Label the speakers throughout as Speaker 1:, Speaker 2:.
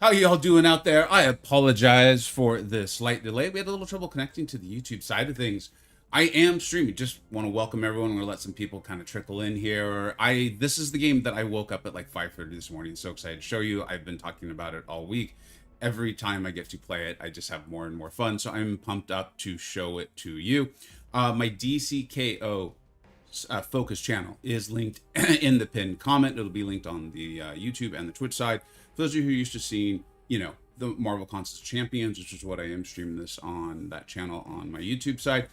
Speaker 1: How y'all doing out there? I apologize for the slight delay. We had a little trouble connecting to the YouTube side of things. I am streaming. Just want to welcome everyone. We're gonna let some people kind of trickle in here. This is the game that I woke up at like 5:30 this morning. So excited to show you. I've been talking about it all week. Every time I get to play it, I just have more and more fun. So I'm pumped up to show it to you. My DCKO focus channel is linked in the pinned comment. It'll be linked on the YouTube and the Twitch side. For those of you who are used to seeing, you know, the Marvel Consoles Champions, which is what I am streaming this on that channel on my YouTube side.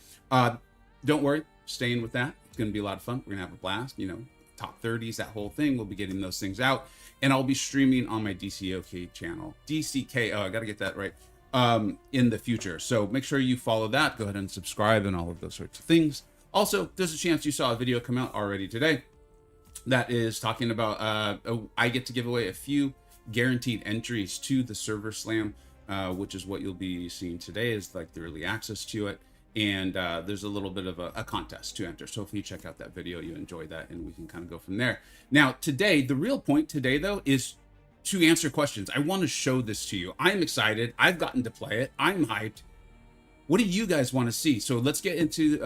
Speaker 1: Don't worry, staying with that. It's going to be a lot of fun. We're going to have a blast, you know, top 30s, that whole thing. We'll be getting those things out. And I'll be streaming on my DCOK channel. DCKO, I got to get that right, in the future. So make sure you follow that. Go ahead and subscribe and all of those sorts of things. Also, there's a chance you saw a video come out already today that is talking about, I get to give away a few guaranteed entries to the Server Slam, which is what you'll be seeing today is like the early access to it. And there's a little bit of a contest to enter. So if you check out that video, you enjoy that, and we can kind of go from there. Now, today, the real point today, though, is to answer questions. I want to show this to you. I'm excited. I've gotten to play it. I'm hyped. What do you guys want to see? So let's get into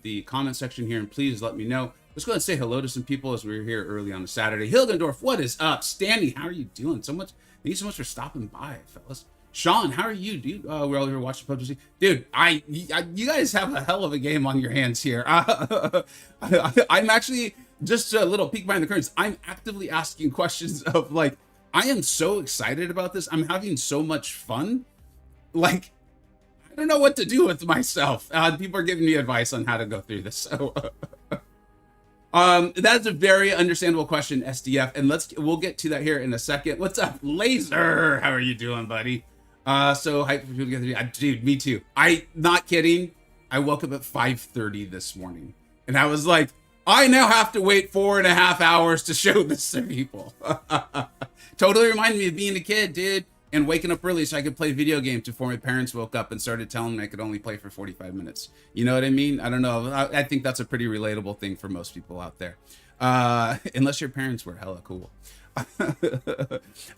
Speaker 1: the comment section here, and please let me know. Let's go ahead and say hello to some people as we're here early on a Saturday. Hilgendorf, what is up? Stanley, how are you doing? Thank you so much for stopping by, fellas. Sean, how are you, dude? We're all here watching PUBG. Dude, you guys have a hell of a game on your hands here. I'm actually, just a little peek behind the curtains, I'm actively asking questions of like, I am so excited about this. I'm having so much fun. Like, I don't know what to do with myself. People are giving me advice on how to go through this. So that's a very understandable question, SDF, and we'll get to that here in a second. What's up, Laser? How are you doing, buddy? So hyped for people to get to dude, me too. Not kidding. I woke up at 5:30 this morning, and I was like, I now have to wait 4.5 hours to show this to people. Totally reminded me of being a kid, dude. And waking up early so I could play video games before my parents woke up and started telling me I could only play for 45 minutes. You know what I mean? I don't know. I think that's a pretty relatable thing for most people out there. Unless your parents were hella cool.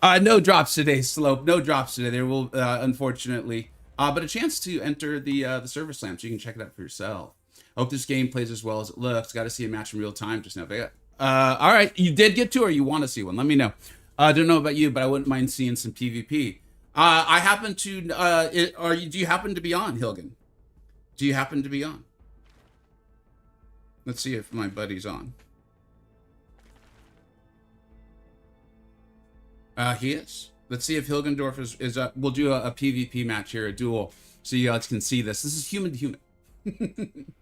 Speaker 1: No drops today, Slope. No drops today. There will, unfortunately. But a chance to enter the Server Slam, so you can check it out for yourself. Hope this game plays as well as it looks. Got to see a match in real time just now. All right. You did get to, or you want to see one? Let me know. I don't know about you, but I wouldn't mind seeing some PvP. I happen to, do you happen to be on, Hilgen? Do you happen to be on? Let's see if my buddy's on. He is. Let's see if Hilgendorf is up. We'll do a PvP match here, a duel, so you guys can see this. This is human to human.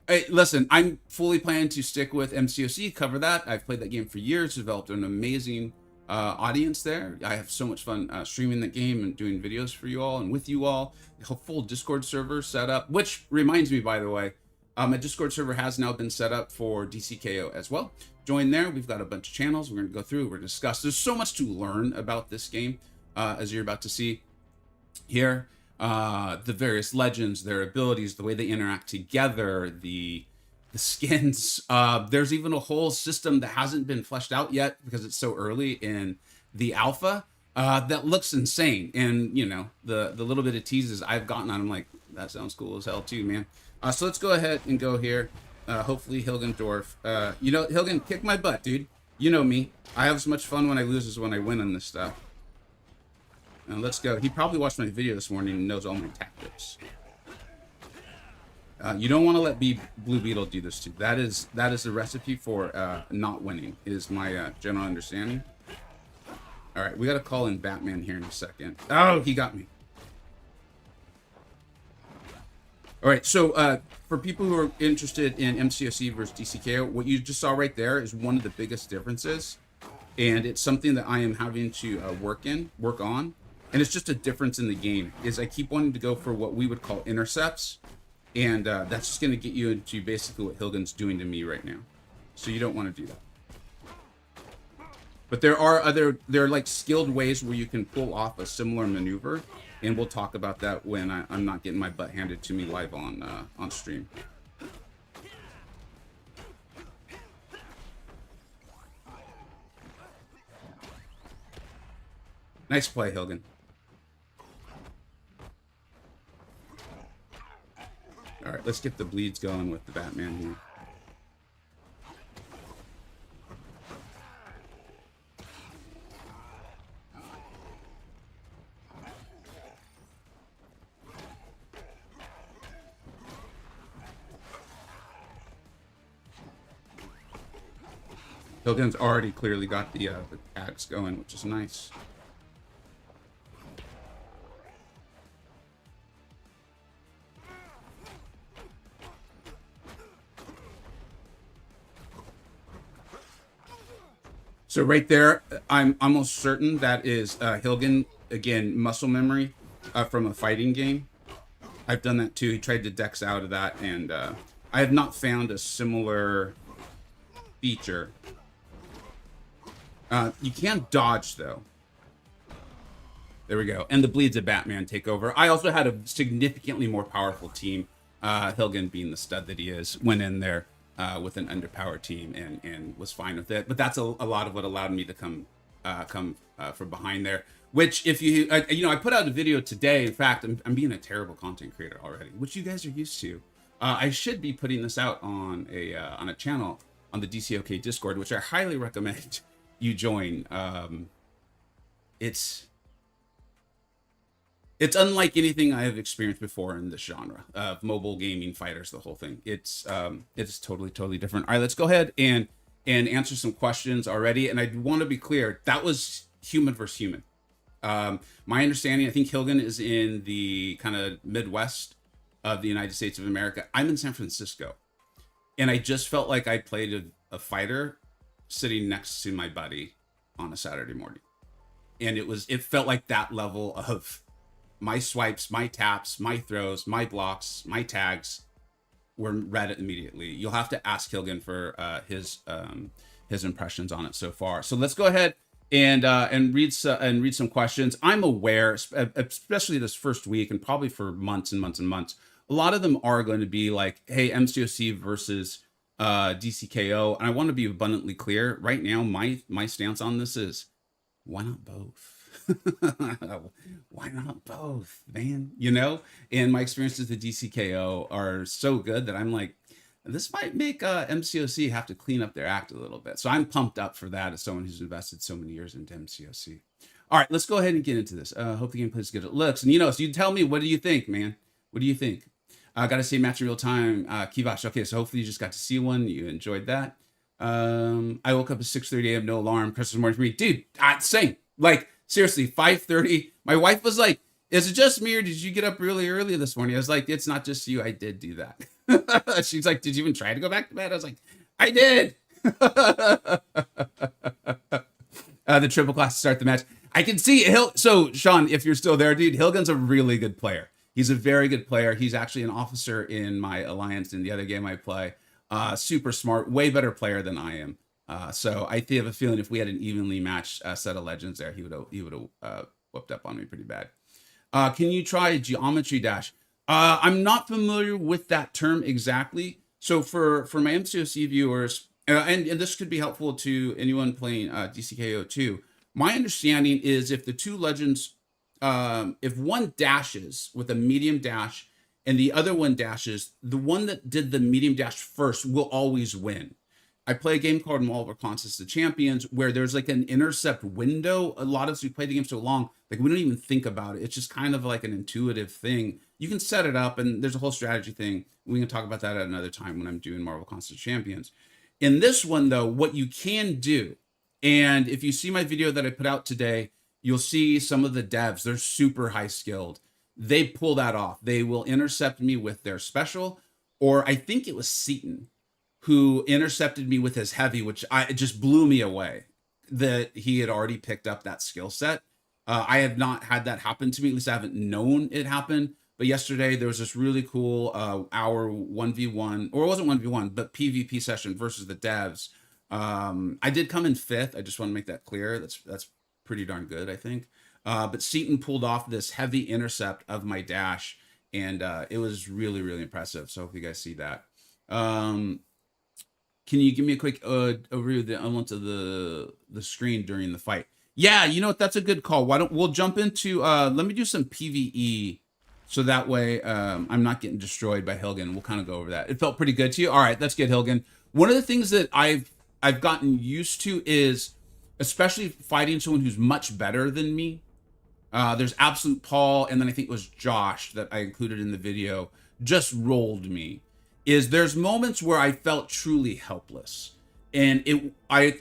Speaker 1: Hey, listen, I'm fully planning to stick with MCOC, cover that. I've played that game for years, developed an amazing audience there. I have so much fun streaming that game and doing videos for you all and with you all. A full Discord server set up, which reminds me, by the way, a Discord server has now been set up for DCKO as well. Join there. We've got a bunch of channels. We're going to go through. We're going to discuss. There's so much to learn about this game, as you're about to see here. The various legends, their abilities, the way they interact together, the skins. There's even a whole system that hasn't been fleshed out yet because it's so early in the alpha that looks insane. And you know, the little bit of teases I've gotten on, I'm like, that sounds cool as hell too, man. So let's go ahead and go here. Hopefully Hilgendorf. You know, Hilgen, kick my butt, dude. You know me. I have as much fun when I lose as when I win on this stuff. And let's go. He probably watched my video this morning and knows all my tactics. You don't want to let Blue Beetle do this too. That is the recipe for not winning, is my general understanding. All right, we got to call in Batman here in a second. Oh, he got me. All right, so for people who are interested in MCOC versus DCKO, what you just saw right there is one of the biggest differences. And it's something that I am having to work on. And it's just a difference in the game, is I keep wanting to go for what we would call intercepts. And that's just going to get you into basically what Hilgen's doing to me right now. So you don't want to do that. But there are like skilled ways where you can pull off a similar maneuver. And we'll talk about that when I'm not getting my butt handed to me live on stream. Nice play, Hilgen. All right, let's get the bleeds going with the Batman here. Hilgen's already clearly got the tags going, which is nice. So right there, I'm almost certain that is Hilgen, again, muscle memory from a fighting game. I've done that too. He tried to dex out of that, and I have not found a similar feature. You can't dodge, though. There we go. And the bleeds of Batman take over. I also had a significantly more powerful team. Hilgen, being the stud that he is, went in there with an underpowered team and was fine with it. But that's a lot of what allowed me to come from behind there. Which, if you, I put out a video today. In fact, I'm being a terrible content creator already, which you guys are used to. I should be putting this out on a channel on the DCKO Discord, which I highly recommend you join. It's unlike anything I have experienced before in this genre of mobile gaming fighters. The whole thing, it's totally different. All right, let's go ahead and answer some questions already. And I want to be clear, that was human versus human. My understanding, I think Hilgen is in the kind of Midwest of the United States of America. I'm in San Francisco, and I just felt like I played a fighter sitting next to my buddy on a Saturday morning, and it felt like that level of my swipes, my taps, my throws, my blocks, my tags were read immediately. You'll have to ask Hilgen for his impressions on it so far. So let's go ahead and read some questions. I'm aware, especially this first week and probably for months and months and months, a lot of them are going to be like, hey, MCOC versus DCKO. And I want to be abundantly clear right now. My stance on this is, why not both? Why not both, man? And my experiences with the DCKO are so good that I'm like, this might make MCOC have to clean up their act a little bit. So I'm pumped up for that as someone who's invested so many years into MCOC. All right, let's go ahead and get into this. Hope the gameplay is good. It looks, and so you tell me, what do you think, man? What do you think? Got to say match in real time. Kivash. Okay, so hopefully you just got to see one. You enjoyed that. I woke up at 6:30 a.m. No alarm. Christmas morning for me, dude. Same. Like seriously, 5:30. My wife was like, "Is it just me, or did you get up really early this morning?" I was like, "It's not just you. I did do that." She's like, "Did you even try to go back to bed?" I was like, "I did." The triple class to start the match. I can see So Sean, if you're still there, dude, Hilgen's a really good player. He's a very good player. He's actually an officer in my alliance in the other game I play. Super smart, way better player than I am. So I have a feeling if we had an evenly matched set of legends there, he would have whooped up on me pretty bad. Can you try geometry dash? I'm not familiar with that term exactly. So for my MCOC viewers, and this could be helpful to anyone playing DCKO too. My understanding is if the two legends, if one dashes with a medium dash and the other one dashes, the one that did the medium dash first will always win. I play a game called Marvel Contest of Champions where there's like an intercept window. A lot of us who play the game so long, like we don't even think about it. It's just kind of like an intuitive thing. You can set it up, and there's a whole strategy thing. We can talk about that at another time when I'm doing Marvel Contest of Champions. In this one, though, what you can do, and if you see my video that I put out today, you'll see some of the devs. They're super high skilled. They pull that off. They will intercept me with their special, or I think it was Seaton who intercepted me with his heavy, which it just blew me away that he had already picked up that skill set. I have not had that happen to me. At least I haven't known it happen. But yesterday there was this really cool hour 1v1, or it wasn't 1v1, but PvP session versus the devs. I did come in 5th. I just want to make that clear. That's pretty darn good, I think. But Seaton pulled off this heavy intercept of my dash, and it was really, really impressive. So hope you guys see that. Can you give me a quick overview of the elements of the screen during the fight? Yeah, you know what? That's a good call. Why don't we'll jump into let me do some PvE so that way I'm not getting destroyed by Hilgen. We'll kind of go over that. It felt pretty good to you. All right, let's get Hilgen. One of the things that I've gotten used to is especially fighting someone who's much better than me. There's Absolute Paul, and then I think it was Josh that I included in the video, just rolled me. There's moments where I felt truly helpless. And I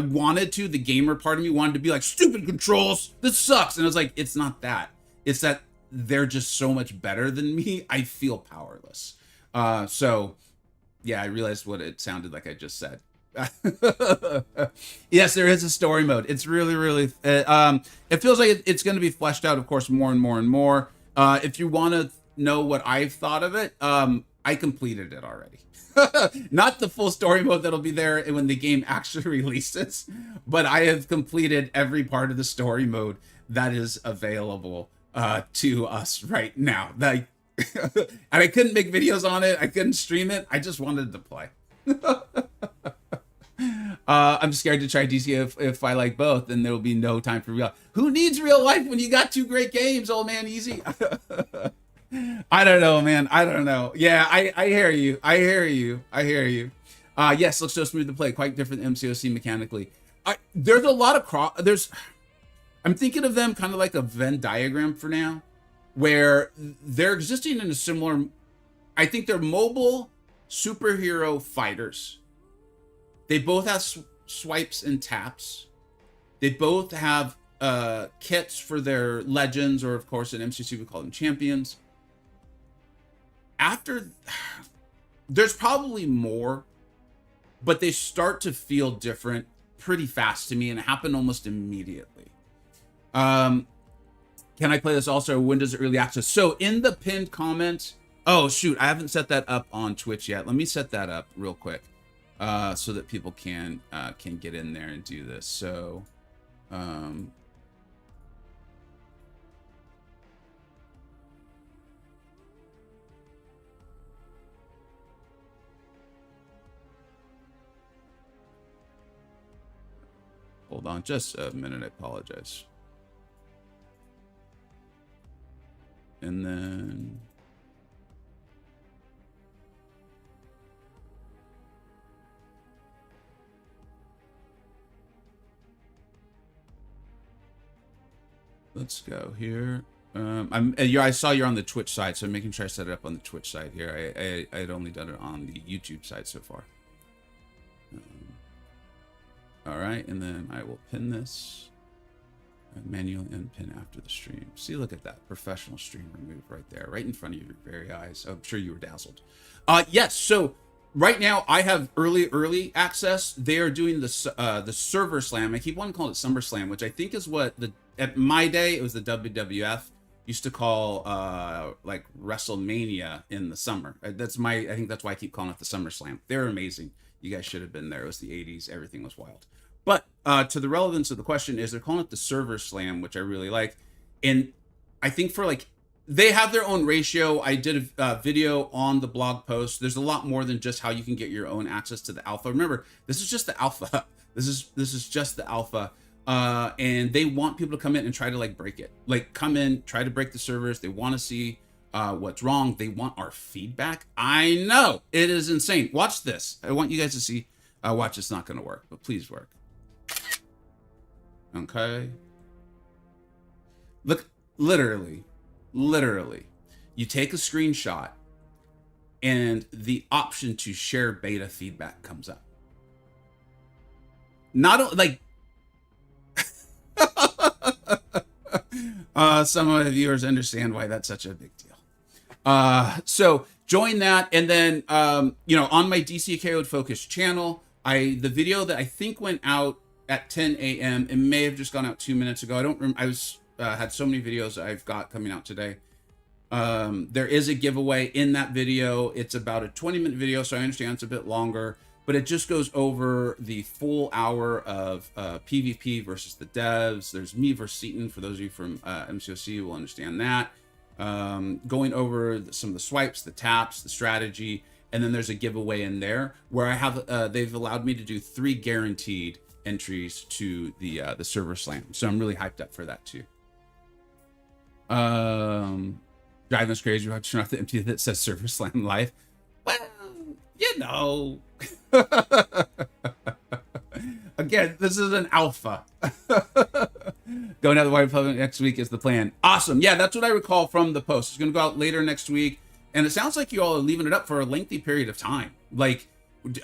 Speaker 1: wanted to, the gamer part of me wanted to be like, stupid controls, this sucks. And I was like, it's not that. It's that they're just so much better than me. I feel powerless. So yeah, I realized what it sounded like I just said. Yes, there is a story mode. It's really, really, it feels like it's going to be fleshed out, of course, more and more and more. If you want to know what I've thought of it, I completed it already. Not the full story mode that'll be there when the game actually releases, but I have completed every part of the story mode that is available to us right now. Like, and I couldn't make videos on it. I couldn't stream it. I just wanted to play. I'm scared to try DCKO if I like both, then there will be no time for real. Who needs real life when you got two great games, old man? Easy. I don't know, man. I don't know. Yeah, I hear you. I hear you. I hear you. Yes, looks so smooth to play. Quite different than MCOC mechanically. There's a lot of I'm thinking of them kind of like a Venn diagram for now, where they're existing in a similar. I think they're mobile superhero fighters. They both have swipes and taps. They both have kits for their legends, or of course in MCC we call them champions. There's probably more, but they start to feel different pretty fast to me, and it happened almost immediately. Can I play this also? When does it early access? So in the pinned comment, oh shoot, I haven't set that up on Twitch yet. Let me set that up real quick so that people can get in there and do this. So hold on just a minute, I apologize. And then let's go here. I saw you're on the Twitch side, so I'm making sure I set it up on the Twitch side here. I had only done it on the YouTube side so far. All right, and then I will pin this manually and pin after the stream. See, look at that professional streamer move right there, right in front of your very eyes. I'm sure you were dazzled. Yes, so right now I have early access. They are doing the server slam. I keep wanting to call it Summer Slam, which I think is what at my day it was the WWF used to call like WrestleMania in the summer. I think that's why I keep calling it the Summer Slam. They're amazing. You guys should have been there. It was the 80s. Everything was wild. But to the relevance of the question is they're calling it the server slam, which I really like. And I think for like, they have their own ratio. I did a video on the blog post. There's a lot more than just how you can get your own access to the alpha. Remember, this is just the alpha. This is just the alpha. And they want people to come in and try to like break it. Like come in, try to break the servers. They want to see what's wrong. They want our feedback. I know it is insane. Watch this. I want you guys to see. Watch, it's not going to work, but please work. Okay. Look, literally, you take a screenshot and the option to share beta feedback comes up. Not like some of the viewers understand why that's such a big deal. So join that, and then on my DCKO focused channel, the video that I think went out at 10 a.m. it may have just gone out 2 minutes ago. I don't remember. I had so many videos I've got coming out today. There is a giveaway in that video. It's about a 20-minute video, so I understand it's a bit longer, but it just goes over the full hour of PvP versus the devs. There's me versus Seaton. For those of you from MCOC will understand that. Going over some of the swipes, the taps, the strategy, and then there's a giveaway in there where I have they've allowed me to do 3 guaranteed entries to the server slam. So I'm really hyped up for that too. Driving us crazy watching off the empty that says server slam live. Well, you know. Again, this is an alpha. Going out the White Republic next week is the plan. Awesome. Yeah, that's what I recall from the post. It's going to go out later next week. And it sounds like you all are leaving it up for a lengthy period of time. Like, you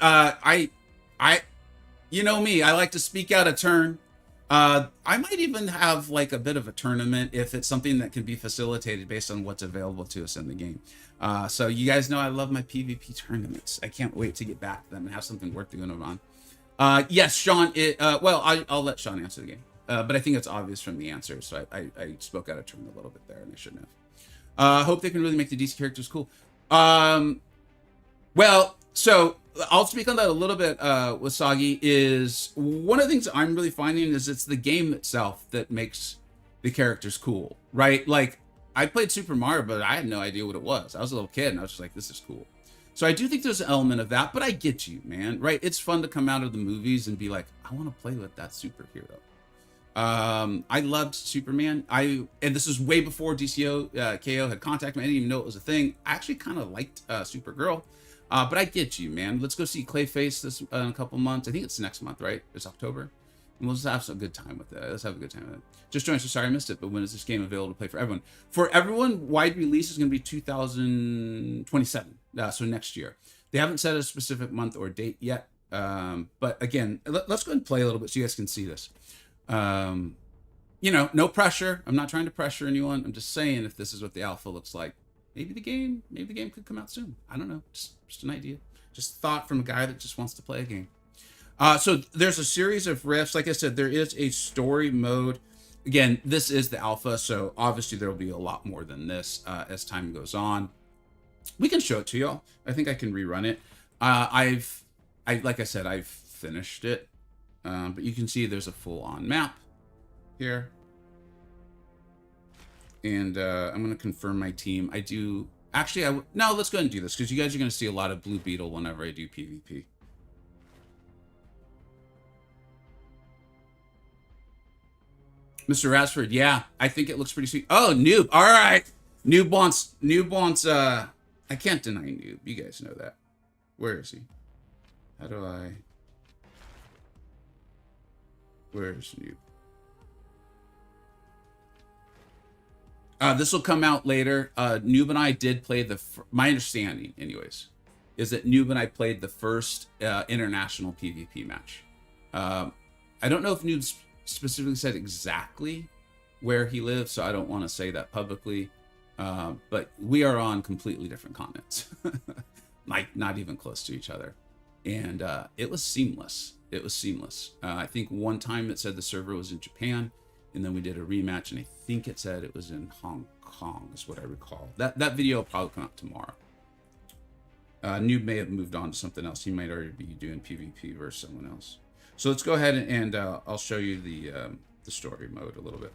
Speaker 1: know me, I like to speak out a turn. I might even have like a bit of a tournament if it's something that can be facilitated based on what's available to us in the game. So you guys know I love my PvP tournaments. I can't wait to get back to them and have something worth going on. Yes, Sean, well, I'll let Sean answer the game. But I think it's obvious from the answer. So I spoke out of turn a little bit there and I shouldn't have. Hope they can really make the DC characters cool. Well, so I'll speak on that a little bit with Soggy. Is one of the things I'm really finding is it's the game itself that makes the characters cool, right? Like, I played Super Mario, but I had no idea what it was. I was a little kid, and I was just like, this is cool. So I do think there's an element of that, but I get you, man, right? It's fun to come out of the movies and be like, I want to play with that superhero. I loved Superman. And this is way before DCKO had contacted me. I didn't even know it was a thing. I actually kind of liked Supergirl. But I get you, man. Let's go see Clayface this in a couple months. I think it's next month, right? It's October. And we'll just have some good time with that. Let's have a good time with it. Just joined, so sorry I missed it. But when is this game available to play for everyone? For everyone, wide release is going to be 2027. So next year. They haven't set a specific month or date yet. But again, let's go ahead and play a little bit so you guys can see this. You know, no pressure. I'm not trying to pressure anyone. I'm just saying if this is what the alpha looks like. Maybe the game could come out soon. I don't know. Just an idea. Just thought from a guy that just wants to play a game. So there's a series of rifts. Like I said, there is a story mode. Again, this is the alpha, so obviously there will be a lot more than this as time goes on. We can show it to y'all. I think I can rerun it. Like I said, I've finished it. But you can see there's a full-on map here. And I'm going to confirm my team. I do... Actually, no, let's go ahead and do this, because you guys are going to see a lot of Blue Beetle whenever I do PvP. Mr. Rasford, yeah, I think it looks pretty sweet. Oh, Noob. All right. Noob wants, I can't deny Noob. You guys know that. Where is he? How do I... Where's Noob? This will come out later. Noob and I did play my understanding, anyways, is that Noob and I played the first international PvP match. I don't know if Noob specifically said exactly where he lives, so I don't want to say that publicly. But we are on completely different continents, like not even close to each other. And it was seamless. It was seamless. I think one time it said the server was in Japan. And then we did a rematch, and I think it said it was in Hong Kong, is what I recall. That video will probably come out tomorrow. Noob may have moved on to something else. He might already be doing PvP versus someone else. So let's go ahead and I'll show you the story mode a little bit.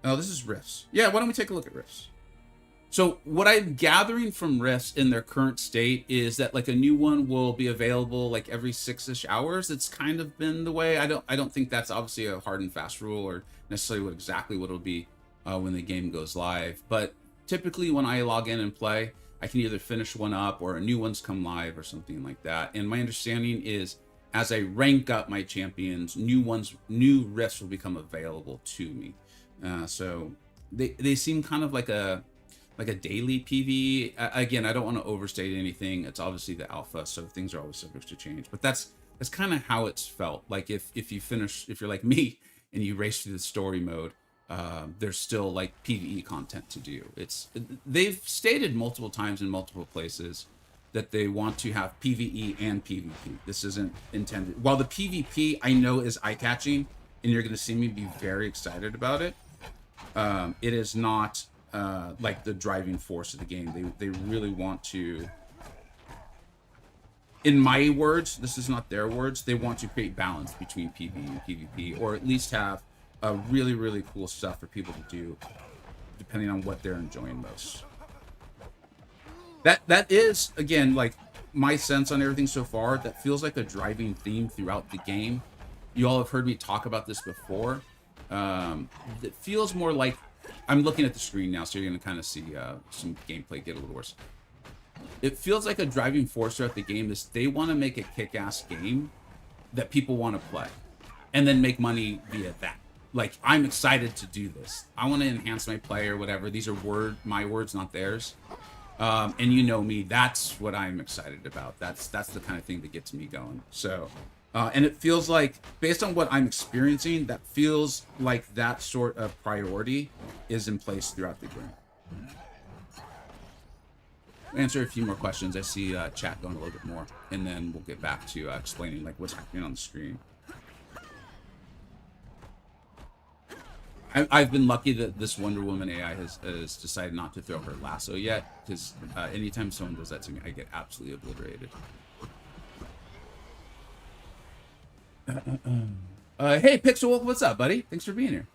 Speaker 1: Oh, this is Rifts. Yeah, why don't we take a look at Rifts? So what I'm gathering from Rifts in their current state is that like a new one will be available like every 6-ish hours. It's kind of been the way. I don't think that's obviously a hard and fast rule or necessarily exactly what it'll be when the game goes live. But typically when I log in and play, I can either finish one up or a new one's come live or something like that. And my understanding is as I rank up my champions, new Rifts will become available to me. So they seem kind of like a daily PvE. Again, I don't want to overstate anything. It's obviously the alpha, so things are always subject to change. But that's kind of how it's felt. Like if you're like me and you race through the story mode, there's still like PvE content to do. They've stated multiple times in multiple places that they want to have PvE and PvP. This isn't intended. While the PvP I know is eye-catching, and you're going to see me be very excited about it, it is not like the driving force of the game. They really want to, in my words, this is not their words, they want to create balance between PvE and PvP, or at least have a really, really cool stuff for people to do depending on what they're enjoying most. That is, again, like my sense on everything so far, that feels like a driving theme throughout the game. You all have heard me talk about this before. It feels more like, I'm looking at the screen now, so you're going to kind of see some gameplay get a little worse. It feels like a driving force throughout the game is they want to make a kick-ass game that people want to play, and then make money via that. Like, I'm excited to do this. I want to enhance my play or whatever. These are my words, not theirs. And you know me, that's what I'm excited about. That's the kind of thing that gets me going. So, and it feels like, based on what I'm experiencing, that feels like that sort of priority is in place throughout the game. Answer a few more questions. I see chat going a little bit more, and then we'll get back to explaining like what's happening on the screen. I've been lucky that this Wonder Woman AI has decided not to throw her lasso yet, because anytime someone does that to me, I get absolutely obliterated. Hey, Pixel, what's up, buddy? Thanks for being here.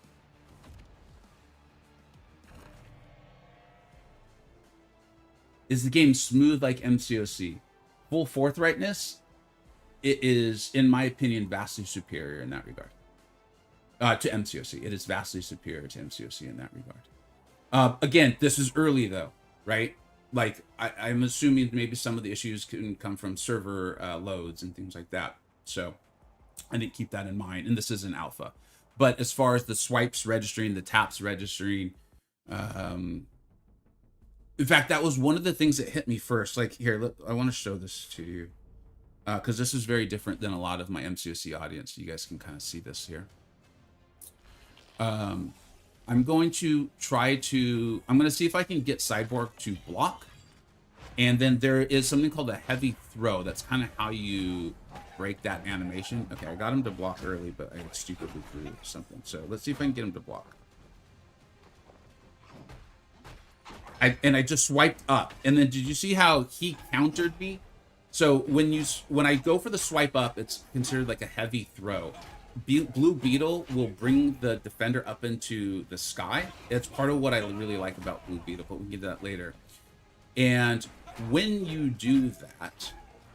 Speaker 1: Is the game smooth like MCOC? Full forthrightness, it is, in my opinion, vastly superior in that regard. To MCOC. It is vastly superior to MCOC in that regard. Again, this is early though, right? Like, I'm assuming maybe some of the issues can come from server loads and things like that. So I didn't keep that in mind. And this is an alpha. But as far as the swipes registering, the taps registering, in fact, that was one of the things that hit me first. Like, here, I want to show this to you. Because this is very different than a lot of my MCOC audience. You guys can kind of see this here. I'm going to see if I can get Cyborg to block. And then there is something called a heavy throw. That's kind of how you break that animation. Okay, I got him to block early, but I stupidly threw something. So let's see if I can get him to block. I just swiped up. And then did you see how he countered me? So when I go for the swipe up, it's considered like a heavy throw. Blue Beetle will bring the defender up into the sky. It's part of what I really like about Blue Beetle, but we'll get to that later. And when you do that,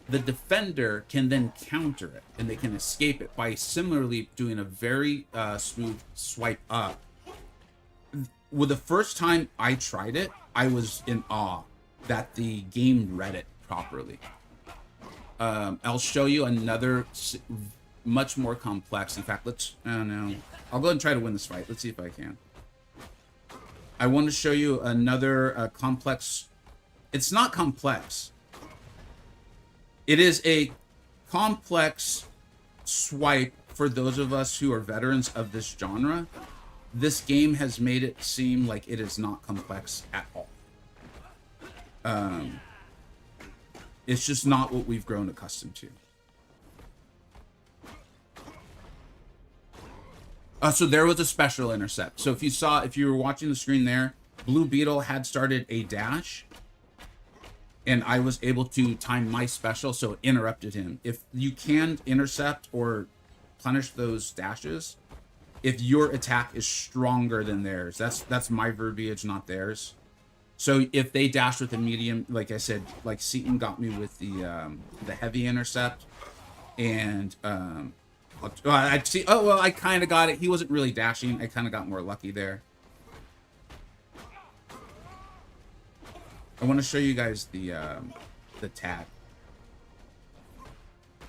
Speaker 1: the defender can then counter it, and they can escape it by similarly doing a very smooth swipe up. Well, the first time I tried it, I was in awe that the game read it properly. I'll show you another much more complex. In fact, I'll go ahead and try to win this fight. Let's see if I can. I want to show you another complex. It's not complex. It is a complex swipe for those of us who are veterans of this genre. This game has made it seem like it is not complex at all. It's just not what we've grown accustomed to. So there was a special intercept. So if you were watching the screen there, Blue Beetle had started a dash, and I was able to time my special, so it interrupted him. If you can intercept or punish those dashes, if your attack is stronger than theirs, that's my verbiage, not theirs. So if they dash with a medium, like I said, like Seaton got me with the heavy intercept, and I see. Oh well, I kind of got it. He wasn't really dashing. I kind of got more lucky there. I want to show you guys the tag.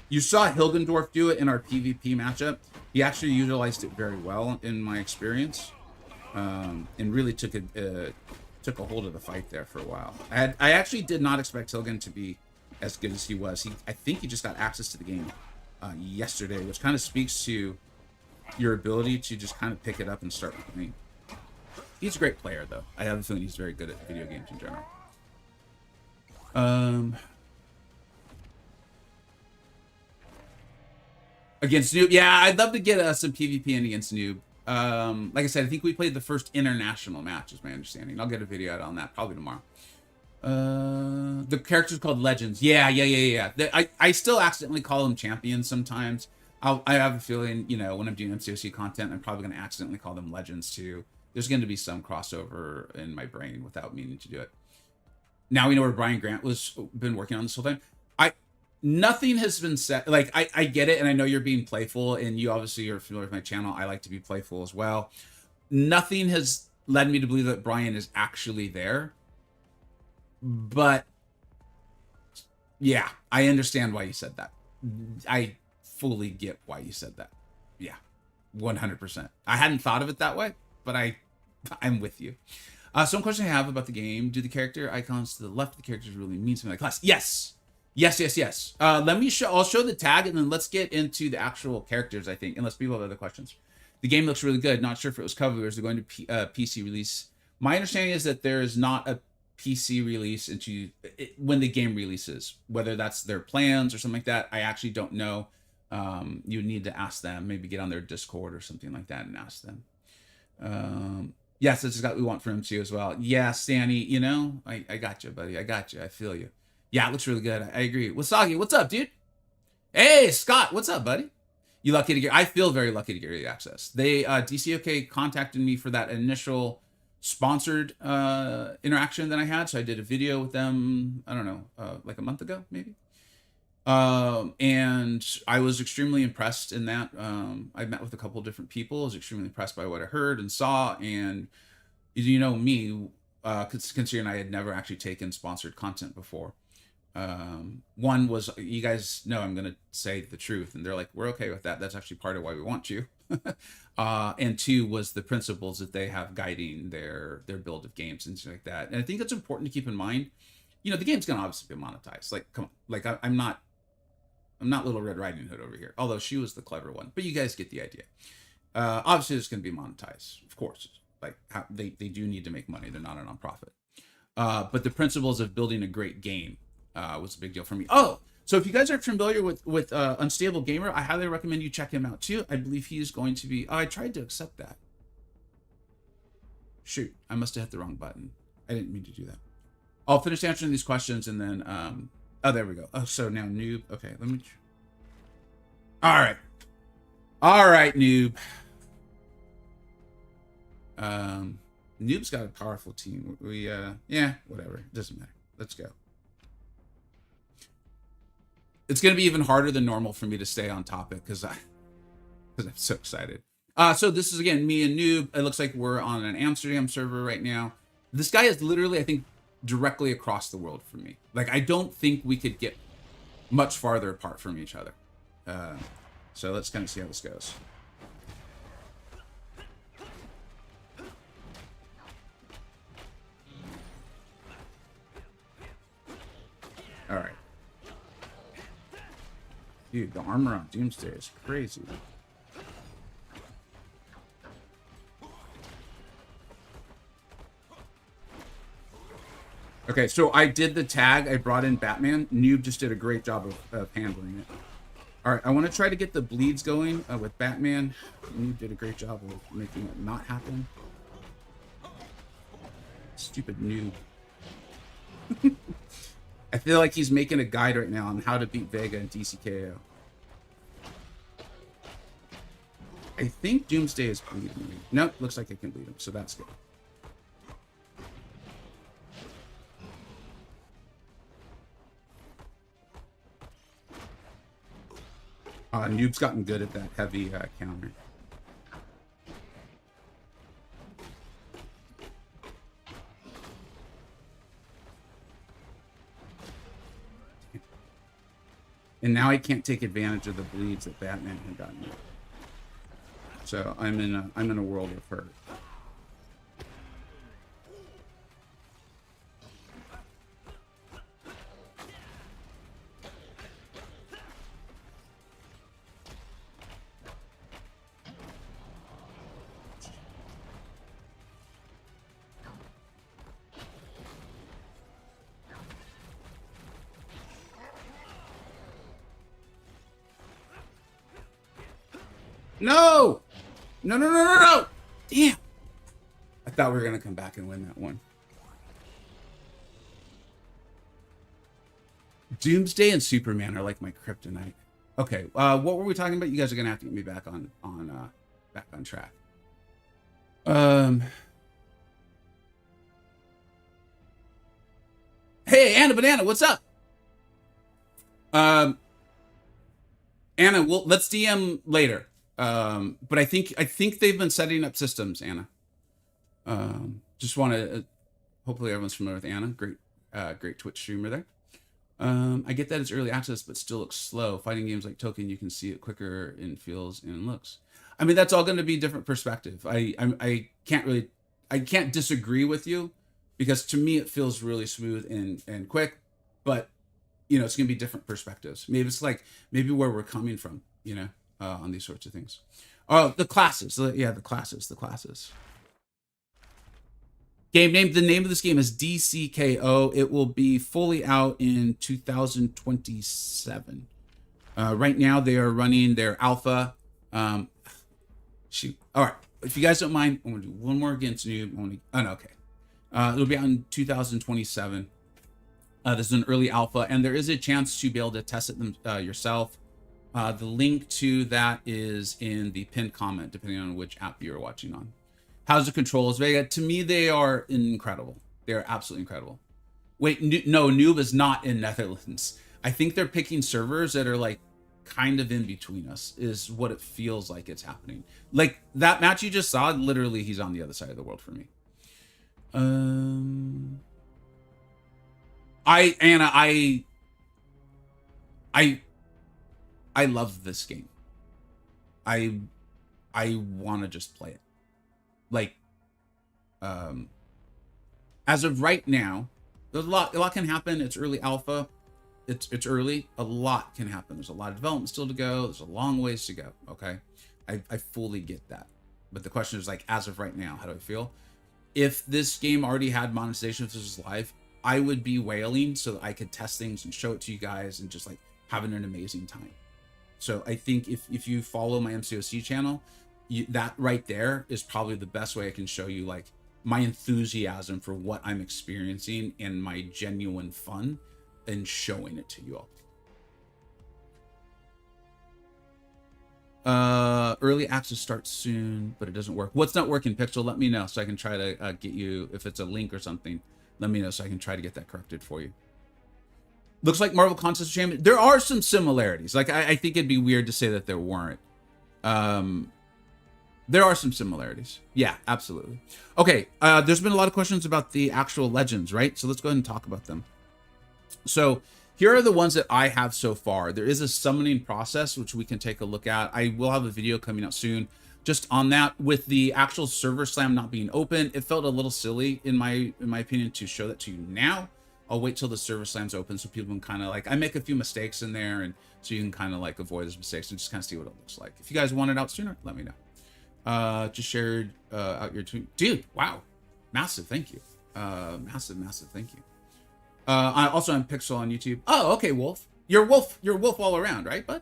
Speaker 1: You saw Hilgendorf do it in our PvP matchup. He actually utilized it very well in my experience, and really took a hold of the fight there for a while. I actually did not expect Hilgen to be as good as he was. I think he just got access to the game yesterday, which kind of speaks to your ability to just kind of pick it up and start playing. He's a great player, though. I have a feeling he's very good at video games in general. Against Noob, yeah, I'd love to get some PvP in against Noob. Like I said, I think we played the first international match, is my understanding. I'll get a video out on that probably tomorrow. The character's called Legends. Yeah. I still accidentally call them champions sometimes. I have a feeling, when I'm doing MCOC content, I'm probably going to accidentally call them Legends too. There's going to be some crossover in my brain without meaning to do it. Now we know where Brian Grant been working on this whole time. nothing has been said. Like, I get it, and I know you're being playful, and you obviously are familiar with my channel. I like to be playful as well. Nothing has led me to believe that Brian is actually there. But yeah, I understand why you said that. I fully get why you said that. Yeah, 100%. I hadn't thought of it that way, but I'm with you. Some question I have about the game: do the character icons to the left of the characters really mean something like class? Yes. Yes. Let me show. I'll show the tag, and then let's get into the actual characters. I think, unless people have other questions. The game looks really good. Not sure if it was covered or is it going to PC release. My understanding is that there is not a PC release when the game releases. Whether that's their plans or something like that, I actually don't know. You need to ask them. Maybe get on their Discord or something like that and ask them. Yes, this is what we want from MCU as well. Yeah, Stanny, you know, I got you, buddy. I got you. I feel you. Yeah, it looks really good. I agree. Wasagi, what's up, dude? Hey, Scott, what's up, buddy? You lucky to get, I feel very lucky to get early access. They, DCKO contacted me for that initial sponsored interaction that I had. So I did a video with them, I don't know, like a month ago, maybe. And I was extremely impressed in that. I met with a couple of different people. I was extremely impressed by what I heard and saw. And you know me, considering I had never actually taken sponsored content before. One was, you guys know I'm going to say the truth, and they're like, we're okay with that. That's actually part of why we want you. And two was the principles that they have guiding their build of games and things like that. And I think that's important to keep in mind. You know, the game's going to obviously be monetized. Like, come on, like I'm not Little Red Riding Hood over here, although she was the clever one, but you guys get the idea. Obviously it's going to be monetized, of course. Like, they do need to make money. They're not a nonprofit. But the principles of building a great game was a big deal for me. Oh, so if you guys aren't familiar with Unstable Gamer, I highly recommend you check him out too. I believe he is going to be. Oh, I tried to accept that. Shoot, I must have hit the wrong button. I didn't mean to do that. I'll finish answering these questions and then. Oh, there we go. Oh, so now noob. Okay, let me. All right, noob. Noob's got a powerful team. Yeah, whatever. It doesn't matter. Let's go. It's going to be even harder than normal for me to stay on topic because I'm so excited. So this is, again, me and Noob. It looks like we're on an Amsterdam server right now. This guy is literally, I think, directly across the world from me. Like, I don't think we could get much farther apart from each other. So let's kind of see how this goes. All right. Dude, the armor on Doomsday is crazy. Okay, so I did the tag. I brought in Batman. Noob just did a great job of handling it. All right, I want to try to get the bleeds going with Batman. Noob did a great job of making it not happen. Stupid Noob. I feel like he's making a guide right now on how to beat Vega and DCKO. I think Doomsday is bleeding me. Nope, looks like I can bleed him, so that's good. Noob's gotten good at that heavy counter. And now I can't take advantage of the bleeds that Batman had gotten me. So I'm in a world of hurt. No! No! Damn! I thought we were gonna come back and win that one. Doomsday and Superman are like my kryptonite. Okay, what were we talking about? You guys are gonna have to get me back on track. Hey, Anna Banana, what's up? Um, Anna, let's DM later. But I think they've been setting up systems, Anna. Just want to hopefully everyone's familiar with Anna. Great Twitch streamer there. I get that it's early access, but still looks slow. Fighting games like Token, you can see it quicker in feels and looks. I mean, that's all going to be different perspective. I can't disagree with you, because to me it feels really smooth and quick, but it's going to be different perspectives. Maybe it's like maybe where we're coming from, on these sorts of things. Oh, the classes. Yeah, the classes. Game name. The name of this game is DCKO. It will be fully out in 2027. Right now they are running their alpha. Shoot. All right. If you guys don't mind, I'm gonna do one more against noob. Oh no, okay. It'll be out in 2027. This is an early alpha, and there is a chance to be able to test it yourself. The link to that is in the pinned comment, depending on which app you're watching on. How's the controls, Vega? To me, they are incredible. They are absolutely incredible. Wait, no, Noob is not in Netherlands. I think they're picking servers that are like kind of in between us, is what it feels like it's happening. Like that match you just saw, literally he's on the other side of the world for me. Anna, I love this game. I want to just play it. Like, as of right now, there's a lot can happen. It's early alpha. It's early. A lot can happen. There's a lot of development still to go. There's a long ways to go. Okay. I fully get that. But the question is, like, as of right now, how do I feel? If this game already had monetization, if this was live, I would be wailing so that I could test things and show it to you guys and just like having an amazing time. So I think if you follow my MCOC channel, that right there is probably the best way I can show you like my enthusiasm for what I'm experiencing and my genuine fun and showing it to you all. Early access starts soon, but it doesn't work. What's not working, Pixel? Let me know so I can try to get you, if it's a link or something, let me know so I can try to get that corrected for you. Looks like Marvel Contest of Champions. There are some similarities. Like I think it'd be weird to say that there weren't. There are some similarities. Yeah, absolutely. Okay, there's been a lot of questions about the actual legends, right? So let's go ahead and talk about them. So here are the ones that I have so far. There is a summoning process, which we can take a look at. I will have a video coming out soon just on that. With the actual server slam not being open, it felt a little silly, in my opinion, to show that to you now. I'll wait till the server slam's open so people can kind of like, I make a few mistakes in there, and so you can kind of like avoid those mistakes and just kind of see what it looks like. If you guys want it out sooner, let me know. Just shared out your tweet. Dude, wow. Massive thank you. Massive thank you. I also am Pixel on YouTube. Oh, okay, Wolf. You're Wolf all around, right, bud?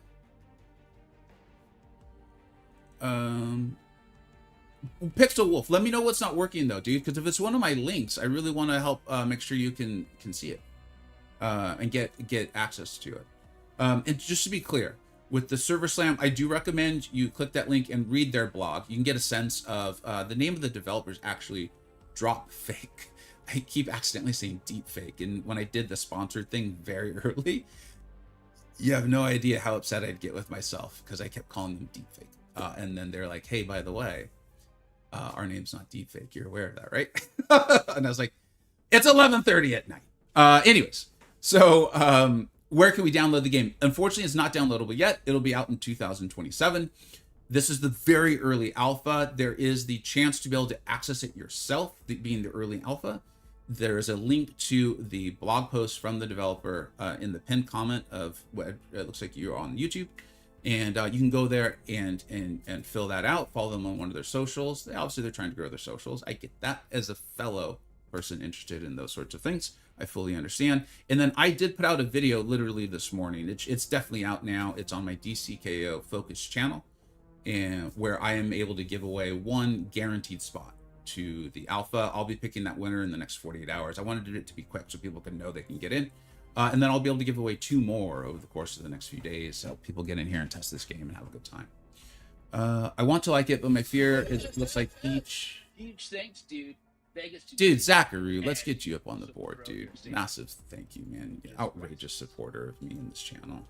Speaker 1: Pixel Wolf, let me know what's not working though, dude, because if it's one of my links, I really want to help make sure you can see it and get access to it. And just to be clear, with the server slam, I do recommend you click that link and read their blog. You can get a sense of the name of the developers actually Drop Fake. I keep accidentally saying deep fake, and when I did the sponsored thing very early, you have no idea how upset I'd get with myself because I kept calling them deep fake. And then they're like, hey, by the way, our name's not deep fake. You're aware of that, right? And I was like, it's 11:30 at night. Anyways, so where can we download the game? Unfortunately, it's not downloadable yet. It'll be out in 2027. This is the very early alpha. There is the chance to be able to access it yourself, being the early alpha. There is a link to the blog post from the developer in the pinned comment of what it looks like you're on YouTube. And you can go there and fill that out. Follow them on one of their socials. Obviously, they're trying to grow their socials. I get that as a fellow person interested in those sorts of things. I fully understand. And then I did put out a video literally this morning. It's definitely out now. It's on my DCKO Focus channel, and where I am able to give away one guaranteed spot to the alpha. I'll be picking that winner in the next 48 hours. I wanted it to be quick so people can know they can get in. And then I'll be able to give away 2 more over the course of the next few days, so people get in here and test this game and have a good time. I want to like it, but my fear is it looks like each.
Speaker 2: Huge thanks, dude.
Speaker 1: Dude, Zachary, let's get you up on the board, dude. Massive thank you, man. Outrageous supporter of me in this channel.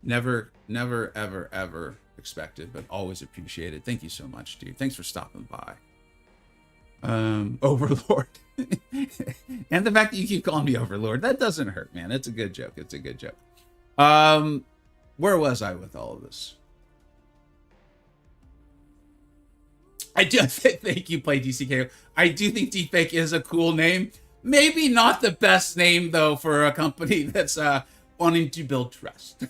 Speaker 1: Never, ever, ever expected, but always appreciated. Thank you so much, dude. Thanks for stopping by. Overlord. And the fact that you keep calling me Overlord, that doesn't hurt, man. It's a good joke. It's a good joke. Where was I with all of this? I do think you play DCKO. I do think Deepfake is a cool name. Maybe not the best name, though, for a company that's wanting to build trust.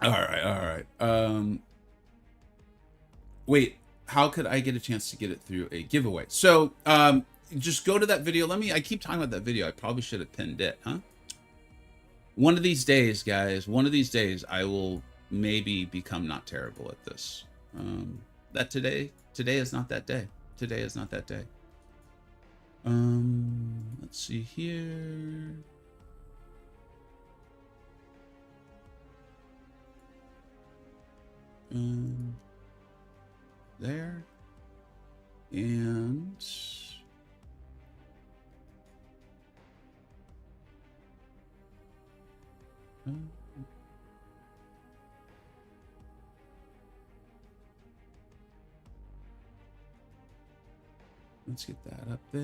Speaker 1: All right. Wait, how could I get a chance to get it through a giveaway? So, just go to that video. I keep talking about that video. I probably should have pinned it, huh? One of these days, guys, one of these days, I will maybe become not terrible at this. Today is not that day. Today is not that day. Let's see here. There. And let's get that up there.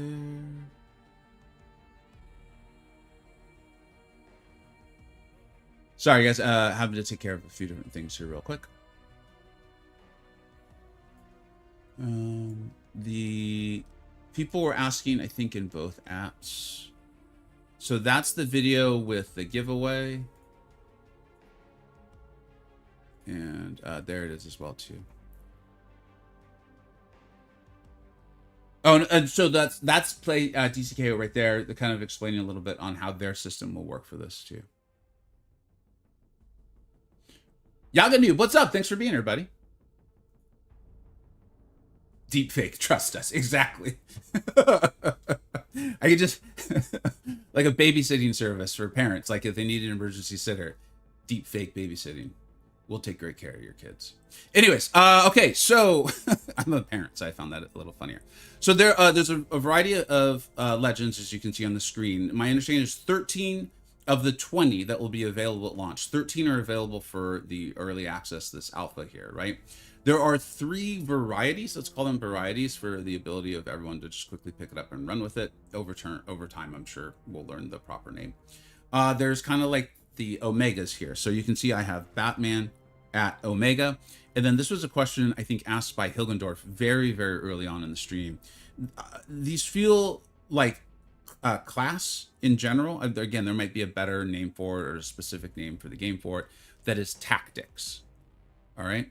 Speaker 1: Sorry, guys. Having to take care of a few different things here real quick. The people were asking, I think, in both apps. So that's the video with the giveaway. And there it is as well, too. Oh, and so that's play DCKO right there. They're kind of explaining a little bit on how their system will work for this, too. Yaga Noob, what's up? Thanks for being here, buddy. Deepfake, trust us. Exactly. I could just like a babysitting service for parents, like if they need an emergency sitter. Deepfake babysitting. We'll take great care of your kids. Anyways, okay, so I'm a parent, so I found that a little funnier. So there's a variety of legends, as you can see on the screen. My understanding is 13 of the 20 that will be available at launch. 13 are available for the early access, this alpha here, right? There are 3 varieties, let's call them varieties, for the ability of everyone to just quickly pick it up and run with it. Over time, I'm sure we'll learn the proper name. There's kind of like the Omegas here. So you can see I have Batman at Omega. And then this was a question, I think, asked by Hilgendorf very, very early on in the stream. These feel like class in general. Again, there might be a better name for it or a specific name for the game for it. That is tactics. All right.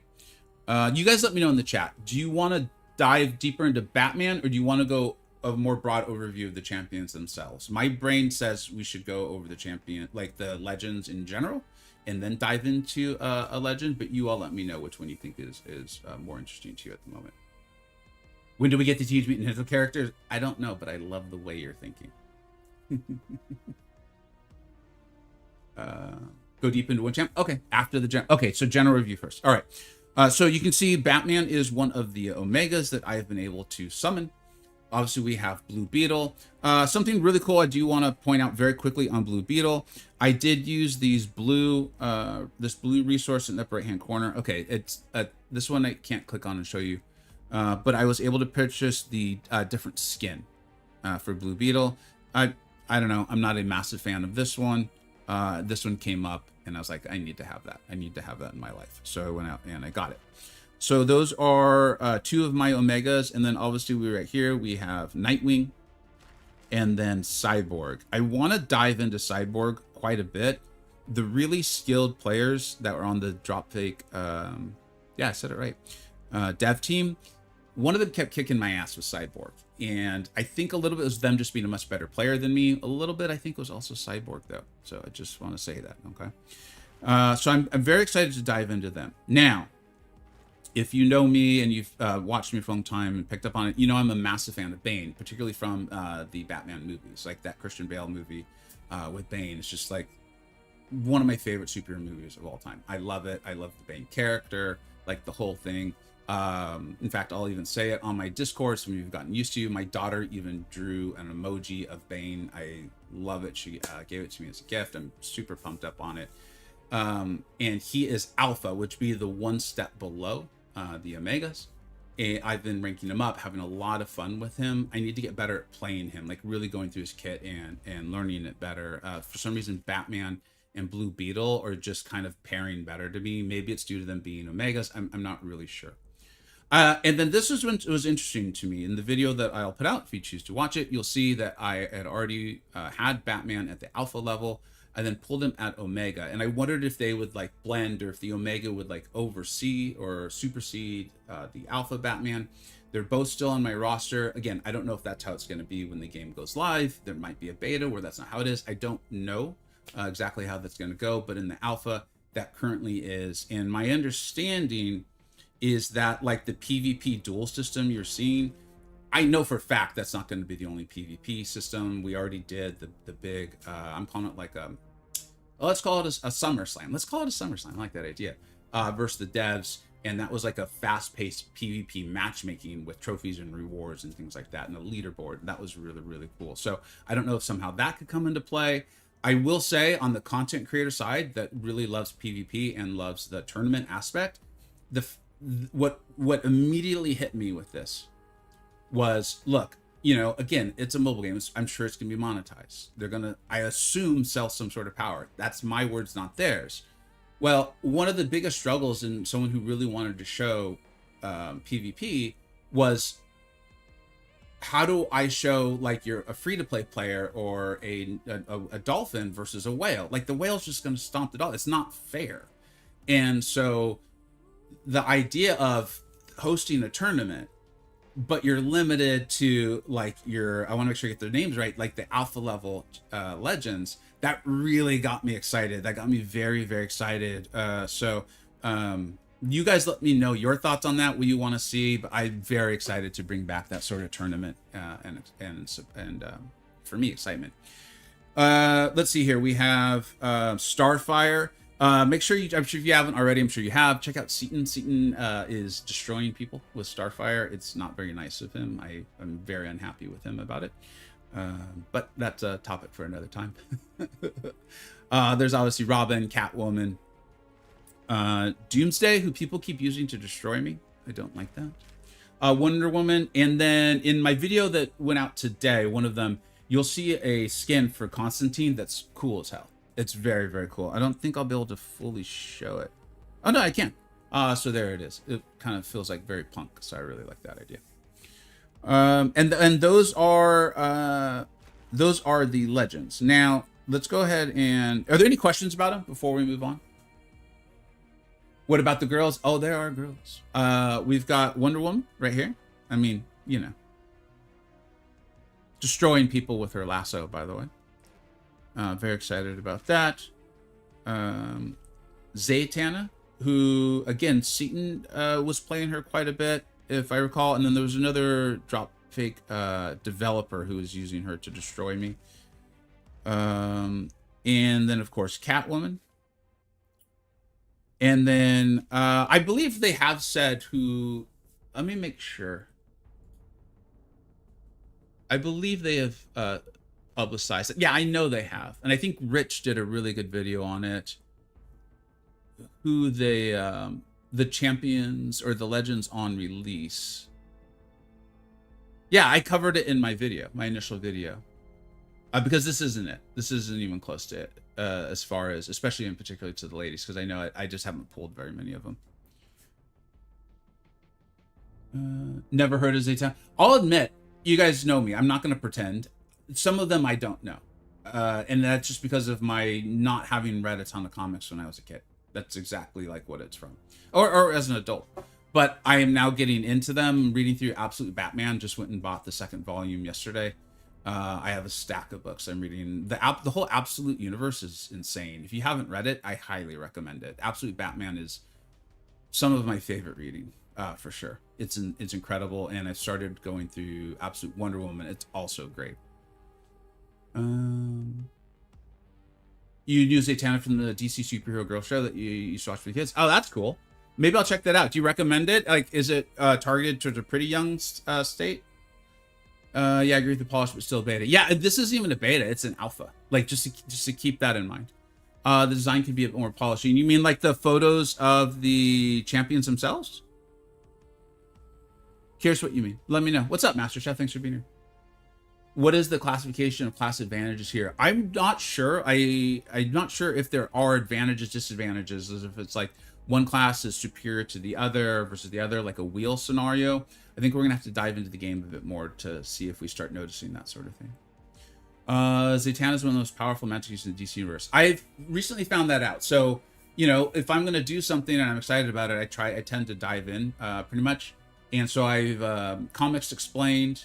Speaker 1: You guys let me know in the chat. Do you want to dive deeper into Batman, or do you want to go a more broad overview of the champions themselves? My brain says we should go over the champion, like the legends in general, and then dive into a legend. But you all let me know which one you think is more interesting to you at the moment. When do we get to Teenage Mutant Ninja characters? I don't know, but I love the way you're thinking. Go deep into one champ. Okay, after the okay, so general review first. All right. So you can see Batman is one of the Omegas that I have been able to summon. Obviously, we have Blue Beetle. Something really cool I do want to point out very quickly on Blue Beetle. I did use these this blue resource in the upper right-hand corner. Okay, it's this one I can't click on and show you. But I was able to purchase the different skin for Blue Beetle. I don't know. I'm not a massive fan of this one. This one came up, and I was like, I need to have that. I need to have that in my life. So I went out and I got it. So those are 2 of my Omegas. And then obviously right here, we have Nightwing and then Cyborg. I want to dive into Cyborg quite a bit. The really skilled players that were on the Dropfake, yeah, I said it right, dev team, one of them kept kicking my ass with Cyborg. And I think a little bit was them just being a much better player than me. A little bit, I think, was also Cyborg, though. So I just want to say that, okay? So I'm very excited to dive into them. Now, if you know me and you've watched me for a long time and picked up on it, you know I'm a massive fan of Bane, particularly from the Batman movies, like that Christian Bale movie, with Bane. It's just like one of my favorite superhero movies of all time. I love it. I love the Bane character, like the whole thing. In fact, I'll even say it on my Discord, some of you have gotten used to. My daughter even drew an emoji of Bane. I love it. She gave it to me as a gift. I'm super pumped up on it. And he is Alpha, which be the one step below the Omegas. And I've been ranking him up, having a lot of fun with him. I need to get better at playing him, like really going through his kit and learning it better. For some reason, Batman and Blue Beetle are just kind of pairing better to me. Maybe it's due to them being Omegas. I'm not really sure. And then this is when it was interesting to me. In the video that I'll put out, if you choose to watch it, you'll see that I had already had Batman at the Alpha level. I then pulled him at Omega, and I wondered if they would like blend, or if the Omega would like oversee or supersede the Alpha Batman. They're both still on my roster. Again, I don't know if that's how it's going to be when the game goes live. There might be a beta where that's not how it is. I don't know exactly how that's going to go, but in the Alpha, that currently is. And my understanding is that like the PvP duel system you're seeing, I know for a fact that's not going to be the only PvP system. We already did the big, I'm calling it like let's call it a SummerSlam. Let's call it a SummerSlam. I like that idea. Versus the devs. And that was like a fast-paced PvP matchmaking with trophies and rewards and things like that, and a leaderboard. That was really, really cool. So I don't know if somehow that could come into play. I will say on the content creator side that really loves PvP and loves the tournament aspect, what immediately hit me with this was, look, you know, again, it's a mobile game. I'm sure it's going to be monetized. They're going to, I assume, sell some sort of power. That's my words, not theirs. Well, one of the biggest struggles in someone who really wanted to show PvP was, how do I show like you're a free-to-play player or a dolphin versus a whale? Like the whale's just going to stomp the dolphin. It's not fair. And so the idea of hosting a tournament, but you're limited to like I want to make sure I get their names right, like the alpha level legends, that really got me excited. That got me very, very excited. So you guys let me know your thoughts on that, what you want to see, but I'm very excited to bring back that sort of tournament and for me, excitement. Let's see here. We have Starfire. Make sure I'm sure if you haven't already, I'm sure you have, check out Seaton. Seaton is destroying people with Starfire. It's not very nice of him. I'm very unhappy with him about it. But that's a topic for another time. There's obviously Robin, Catwoman, Doomsday, who people keep using to destroy me. I don't like that. Wonder Woman. And then in my video that went out today, one of them, you'll see a skin for Constantine that's cool as hell. It's very, very cool. I don't think I'll be able to fully show it. Oh, no, I can. So there it is. It kind of feels like very punk. So I really like that idea. And those are the legends. Now, let's go ahead and... Are there any questions about them before we move on? What about the girls? Oh, there are girls. We've got Wonder Woman right here. I mean, you know. Destroying people with her lasso, by the way. Very excited about that. Zatanna, who, again, Seaton was playing her quite a bit, if I recall. And then there was another drop fake developer who was using her to destroy me. And then, of course, Catwoman. And then I believe they have said who... Let me make sure. I believe they have publicized it. Yeah, I know they have. And I think Rich did a really good video on it. Who they... the champions or the legends on release. Yeah, I covered it in my video, my initial video. Because this isn't it. This isn't even close to it. As far as, especially in particular to the ladies, because I know I just haven't pulled very many of them. Never heard of Zatanna. I'll admit, you guys know me. I'm not going to pretend. Some of them I don't know. And that's just because of my not having read a ton of comics when I was a kid. That's exactly like what it's from. Or as an adult. But I am now getting into them, reading through Absolute Batman. Just went and bought the second volume yesterday. I have a stack of books I'm reading. The whole Absolute universe is insane. If you haven't read it, I highly recommend it. Absolute Batman is some of my favorite reading, for sure. It's incredible, and I've started going through Absolute Wonder Woman. It's also great. You use Zatanna from the DC Superhero Girl Show that you used to watch for the kids. Oh, that's cool. Maybe I'll check that out. Do you recommend it? Like, is it targeted towards a pretty young state? Yeah, I agree with the polish, but still beta. Yeah, this isn't even a beta; it's an alpha. Like, just to keep that in mind. The design could be a bit more polished. You mean like the photos of the champions themselves? Curious what you mean. Let me know. What's up, Master Chef? Thanks for being here. What is the classification of class advantages here? I'm not sure. I'm not sure if there are advantages, disadvantages, as if it's like one class is superior to the other versus the other, like a wheel scenario. I think we're gonna have to dive into the game a bit more to see if we start noticing that sort of thing. Zatanna is one of the most powerful magics in the DC universe. I've recently found that out. So, you know, if I'm gonna do something and I'm excited about it, I tend to dive in pretty much. And so I've Comics Explained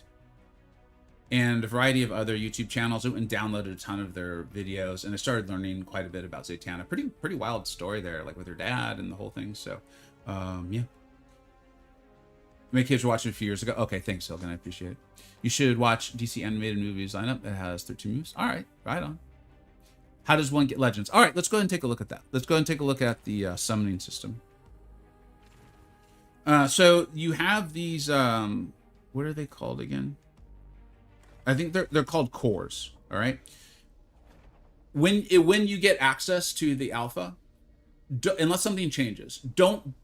Speaker 1: and a variety of other YouTube channels. I went and downloaded a ton of their videos, and I started learning quite a bit about Zatanna. Pretty wild story there, like with her dad and the whole thing. So, yeah. My kids were watching a few years ago. Okay, thanks, Silgan. I appreciate it. You should watch DC animated movies lineup. It has 13 movies. All right, right on. How does one get legends? All right, let's go ahead and take a look at that. Let's go ahead and take a look at the summoning system. So you have these. What are they called again? I think they're called cores. All right. When you get access to the alpha, unless something changes, don't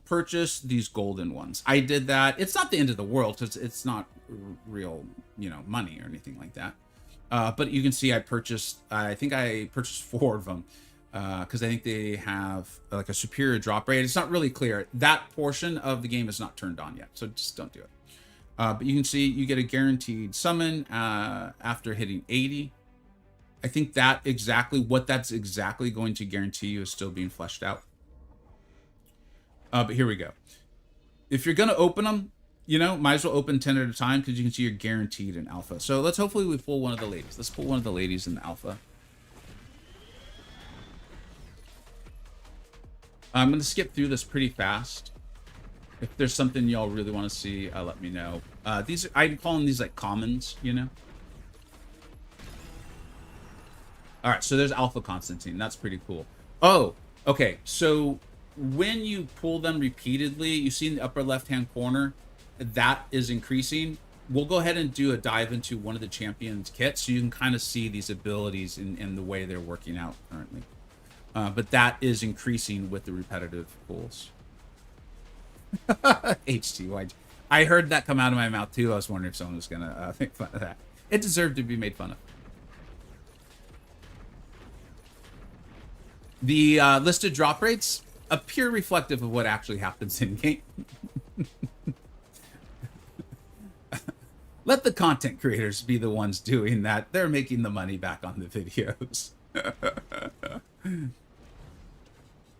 Speaker 1: purchase these golden ones. I did that. It's not the end of the world because it's not real, you know, money or anything like that. But you can see I think I purchased 4 of them because I think they have like a superior drop rate. It's not really clear. That portion of the game is not turned on yet, so just don't do it. But you can see you get a guaranteed summon after hitting 80. I think that's exactly going to guarantee you is still being fleshed out. But here we go. If you're going to open them, you know, might as well open 10 at a time because you can see you're guaranteed an alpha. So hopefully we pull one of the ladies. Let's pull one of the ladies in the alpha. I'm going to skip through this pretty fast. If there's something y'all really want to see, let me know. I'm calling these like commons, you know. All right, so there's Alpha Constantine. That's pretty cool. Oh, okay. So when you pull them repeatedly, you see in the upper left-hand corner, that is increasing. We'll go ahead and do a dive into one of the champions kits so you can kind of see these abilities in the way they're working out currently. But that is increasing with the repetitive pulls. HTY. I heard that come out of my mouth too. I was wondering if someone was gonna make fun of that. It deserved to be made fun of. The listed drop rates appear reflective of what actually happens in game. Let the content creators be the ones doing that. They're making the money back on the videos.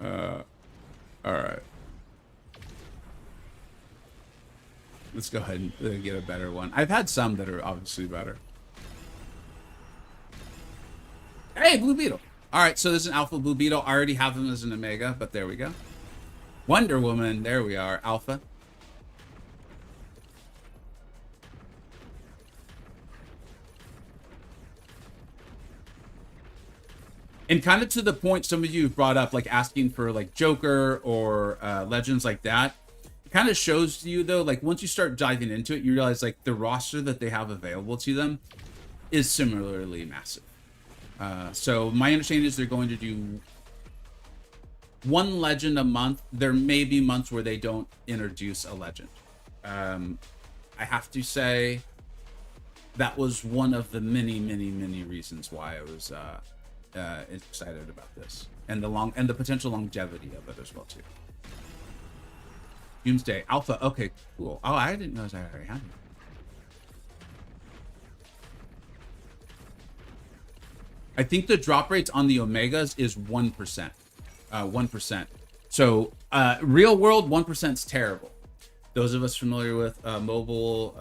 Speaker 1: All right. Let's go ahead and get a better one. I've had some that are obviously better. Hey, Blue Beetle. All right, so there's an Alpha Blue Beetle. I already have him as an Omega, but there we go. Wonder Woman. There we are. Alpha. And kind of to the point some of you brought up, like asking for like Joker or legends like that. Kind of shows you though, like once you start diving into it, you realize like the roster that they have available to them is similarly massive. So my understanding is they're going to do 1 legend a month. There may be months where they don't introduce a legend. I have to say that was one of the many reasons why I was excited about this, and the potential longevity of it as well too. Doomsday Alpha. Okay, cool. Oh, I didn't realize I already had it. I think the drop rates on the Omegas is 1%. 1%. So real world 1% is terrible. Those of us familiar with mobile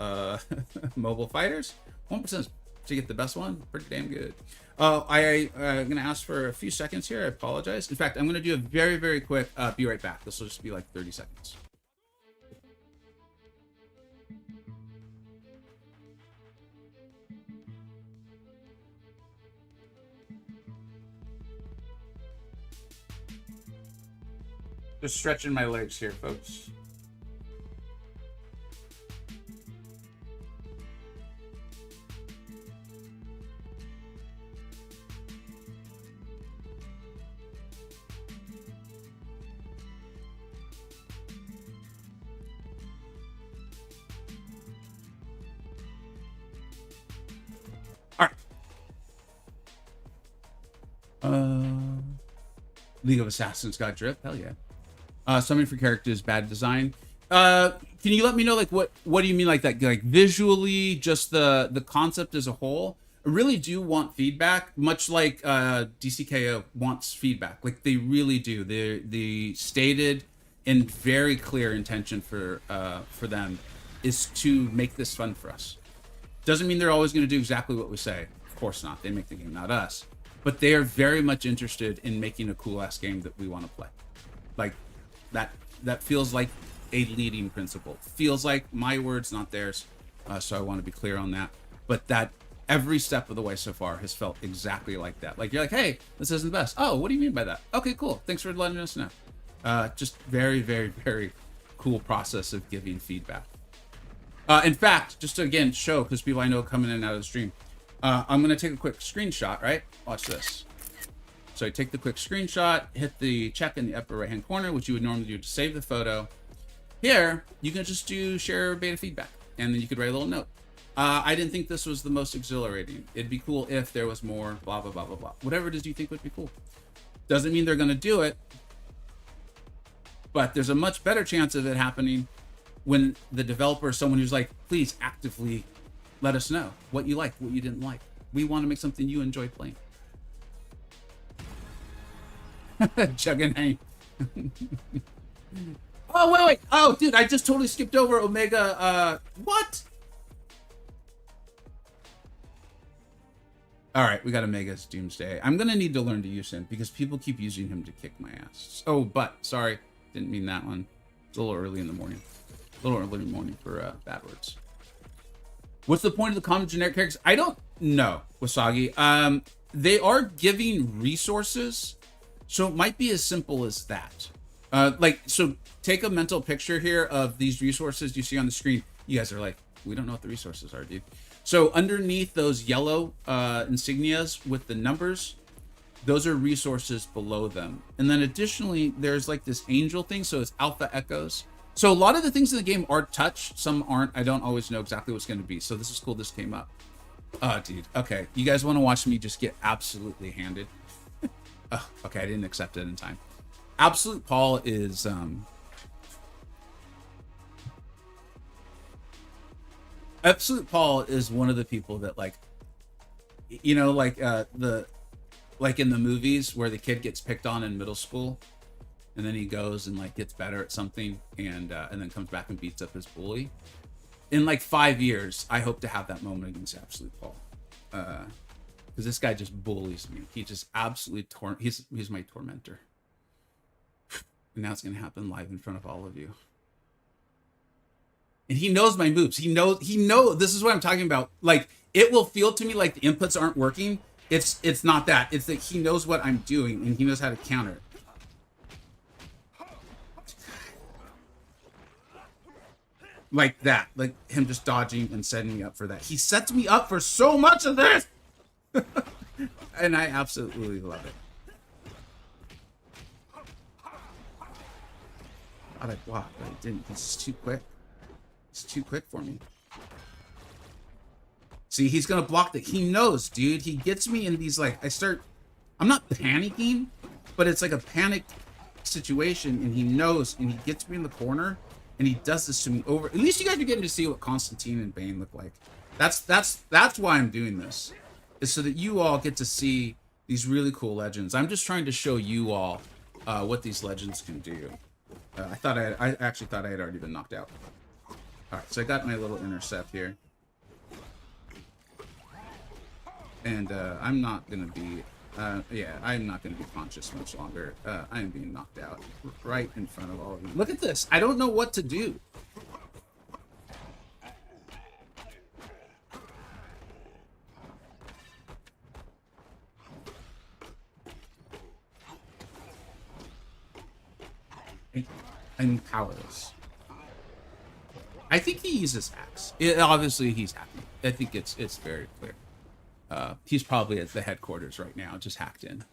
Speaker 1: mobile fighters, 1% to get the best one, pretty damn good. I'm gonna ask for a few seconds here. I apologize. In fact, I'm gonna do a very quick. Be right back. This will just be like 30 seconds. Just stretching my legs here, folks. All right. League of Assassins got drip. Hell yeah. Summon for characters, bad design. Can you let me know, like, what do you mean like that? Like visually, just the concept as a whole? I really do want feedback, much like DCKO wants feedback. Like they really do. The stated and very clear intention for them is to make this fun for us. Doesn't mean they're always going to do exactly what we say. Of course not. They make the game, not us. But they are very much interested in making a cool ass game that we want to play. Like that feels like a leading principle. Feels like my words, not theirs. So I want to be clear on that. But that every step of the way so far has felt exactly like that. Like you're like, hey, this isn't the best. Oh, what do you mean by that? Okay, cool. Thanks for letting us know. Just very, very, very cool process of giving feedback. In fact, just to again show, because people I know coming in and out of the stream, I'm going to take a quick screenshot, right? Watch this. So I take the quick screenshot, hit the check in the upper right-hand corner, which you would normally do to save the photo. Here, you can just do share beta feedback, and then you could write a little note. I didn't think this was the most exhilarating. It'd be cool if there was more blah, blah, blah, blah, blah. Whatever it is you think would be cool. Doesn't mean they're going to do it, but there's a much better chance of it happening when the developer is someone who's like, please actively let us know what you liked, what you didn't like. We want to make something you enjoy playing. Juggernaut. Oh, wait. Oh, dude, I just totally skipped over Omega. What? All right, we got Omega's Doomsday. I'm going to need to learn to use him because people keep using him to kick my ass. Oh, but, sorry. Didn't mean that one. It's a little early in the morning. A little early in the morning for bad words. What's the point of the common generic characters? I don't know, Wasagi. They are giving resources, so it might be as simple as that. So take a mental picture here of these resources you see on the screen. You guys are like, we don't know what the resources are, dude. So underneath those yellow insignias with the numbers, those are resources below them. And then additionally, there's like this angel thing. So it's alpha echoes. So a lot of the things in the game are touched. Some aren't. I don't always know exactly what's going to be. So this is cool. This came up. Oh, dude. Okay. You guys want to watch me just get absolutely handed? Oh, okay. I didn't accept it in time. Absolute Paul is... Absolute Paul is one of the people that, like, you know, like like in the movies where the kid gets picked on in middle school, and then he goes and like gets better at something, and then comes back and beats up his bully. In like 5 years, I hope to have that moment against Absolute Paul, because this guy just bullies me. He just absolutely he's my tormentor. And now it's gonna happen live in front of all of you. And he knows my moves. He knows this is what I'm talking about. Like, it will feel to me like the inputs aren't working. It's not that. It's that he knows what I'm doing and he knows how to counter it. Like that. Like him just dodging and setting me up for that. He sets me up for so much of this. And I absolutely love it. I like, wow, but I didn't. This is too quick. It's too quick for me. See, he's gonna block that. He knows, dude. He gets me in these, like, I'm not panicking, but it's like a panic situation, and he knows, and he gets me in the corner, and he does this to me over. At least you guys are getting to see what Constantine and Bane look like. That's why I'm doing this, is so that you all get to see these really cool legends. I'm just trying to show you all what these legends can do. I actually thought I had already been knocked out. Alright, so I got my little intercept here. And I'm not going to be, I'm not going to be conscious much longer. I am being knocked out right in front of all of you. Look at this. I don't know what to do. powerless. I think he uses hacks. Obviously, he's happy. I think it's very clear. He's probably at the headquarters right now, just hacked in.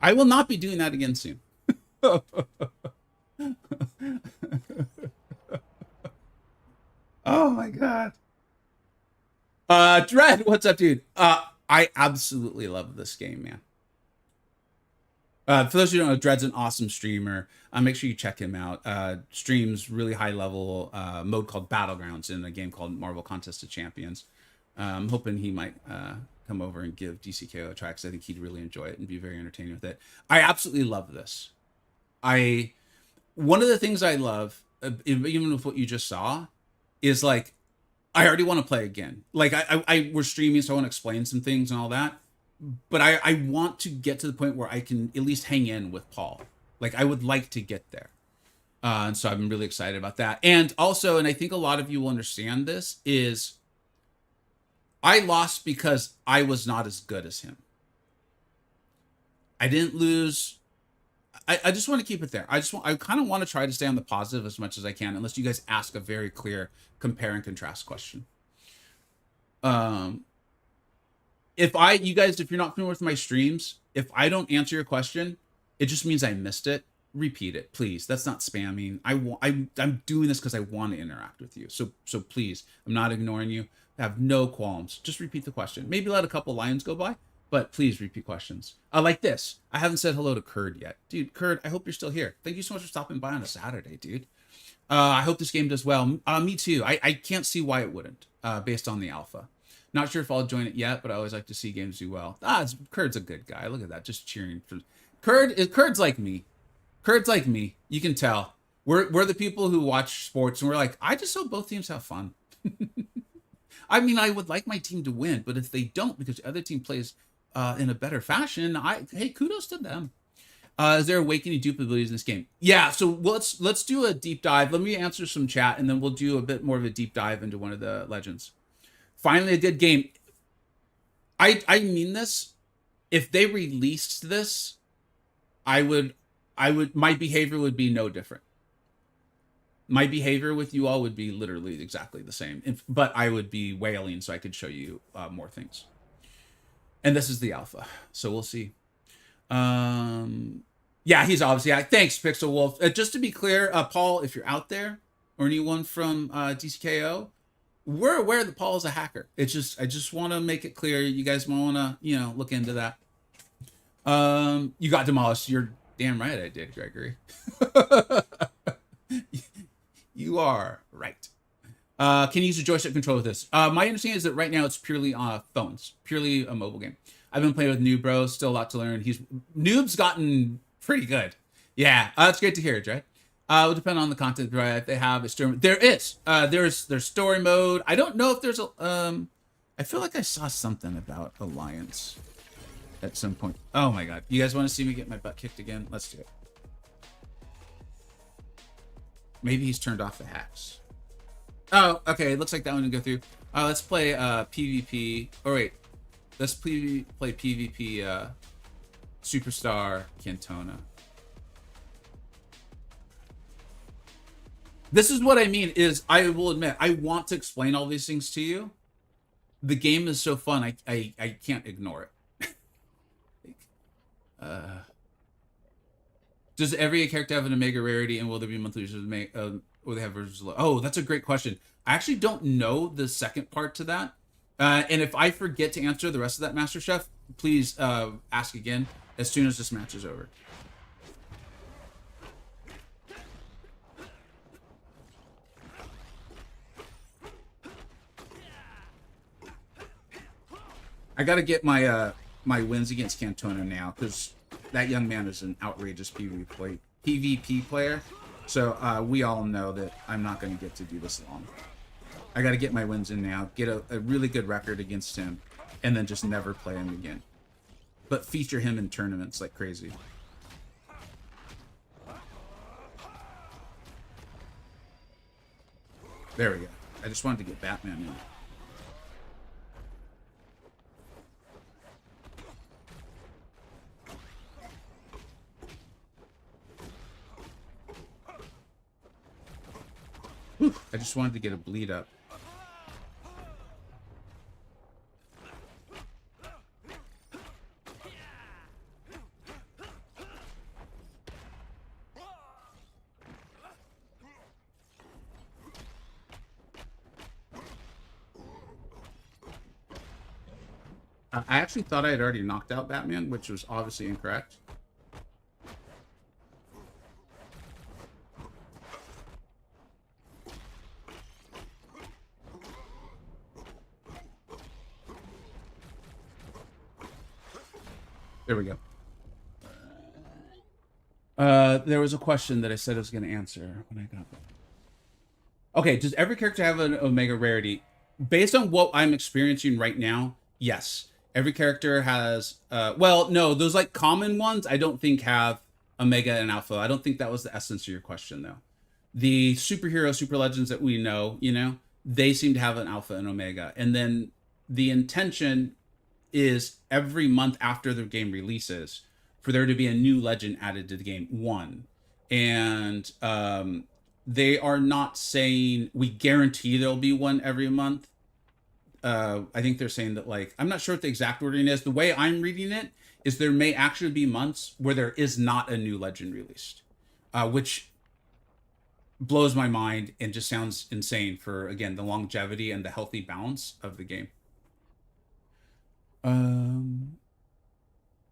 Speaker 1: I will not be doing that again soon. Oh my god. Dread, what's up, dude? I absolutely love this game, man. For those who don't know, Dread's an awesome streamer. Make sure you check him out. Streams really high level mode called Battlegrounds in a game called Marvel Contest of Champions. I'm hoping he might come over and give DCKO a try, because I think he'd really enjoy it and be very entertaining with it. I absolutely love this. One of the things I love, even with what you just saw, is like, I already want to play again. Like we're streaming, so I want to explain some things and all that. But I want to get to the point where I can at least hang in with Paul. Like, I would like to get there. And so I'm really excited about that. And also, and I think a lot of you will understand this, is I lost because I was not as good as him. I didn't lose. I just want to keep it there. I kind of want to try to stay on the positive as much as I can, unless you guys ask a very clear compare and contrast question. If you're not familiar with my streams, if I don't answer your question, it just means I missed it. Repeat it, please. That's not spamming. I'm doing this because I want to interact with you. So please, I'm not ignoring you. I have no qualms. Just repeat the question. Maybe let a couple lines go by, but please repeat questions. Like this. I haven't said hello to Kurd yet. Dude, Kurd, I hope you're still here. Thank you so much for stopping by on a Saturday, dude. I hope this game does well. Me too. I can't see why it wouldn't, based on the alpha. Not sure if I'll join it yet, but I always like to see games do well. Kurd's a good guy. Look at that, just cheering for Kurd's like me. Kurd's like me. You can tell. We're the people who watch sports, and we're like, I just hope both teams have fun. I mean, I would like my team to win, but if they don't, because the other team plays in a better fashion, hey, kudos to them. Is there awakening dupe abilities in this game? Yeah, so let's do a deep dive. Let me answer some chat, and then we'll do a bit more of a deep dive into one of the legends. Finally, a good game. I mean this. If they released this, my behavior would be no different. My behavior with you all would be literally exactly the same. But I would be wailing so I could show you more things. And this is the alpha, so we'll see. Yeah, he's obviously. Thanks, Pixel Wolf. Just to be clear, Paul, if you're out there, or anyone from DCKO, we're aware that Paul is a hacker. It's just, I just want to make it clear. You guys might want to, look into that. You got demolished. You're damn right I did, Gregory. You are right. Can you use a joystick control with this? My understanding is that right now it's purely phones, purely a mobile game. I've been playing with NewBros, still a lot to learn. Noob's gotten pretty good. Yeah, that's great to hear, Dre. It will depend on the content, right? If they have a story, there's story mode. I don't know if there's a I feel like I saw something about Alliance at some point. Oh my god, you guys want to see me get my butt kicked again? Let's do it. Maybe he's turned off the hacks. Oh, okay. It looks like that one didn't go through. Let's play PvP. Oh wait, let's play PvP. Superstar Cantona. This is what I mean, is I will admit, I want to explain all these things to you. The game is so fun, I can't ignore it. Does every character have an Omega rarity, and will there be monthly versions will they have versions low? Oh, that's a great question. I actually don't know the second part to that. And if I forget to answer the rest of that, Master Chef, please ask again as soon as this match is over. I gotta get my my wins against Cantona now, because that young man is an outrageous PvP player. So we all know that I'm not going to get to do this long. I got to get my wins in now, get a really good record against him, and then just never play him again. But feature him in tournaments like crazy. There we go. I just wanted to get Batman in. Whew, I just wanted to get a bleed up. I actually thought I had already knocked out Batman, which was obviously incorrect. There we go. There was a question that I said I was going to answer when I got that. Okay, does every character have an Omega rarity? Based on what I'm experiencing right now, yes. Every character has, well, no, those like common ones, I don't think have Omega and Alpha. I don't think that was the essence of your question, though. The superhero, super legends that we know, you know, they seem to have an Alpha and Omega. And then the intention is every month after the game releases for there to be a new legend added to the game. One. And they are not saying we guarantee there'll be one every month. I think they're saying that, like, I'm not sure what the exact wording is. The way I'm reading it is there may actually be months where there is not a new legend released, which blows my mind and just sounds insane for, again, the longevity and the healthy balance of the game.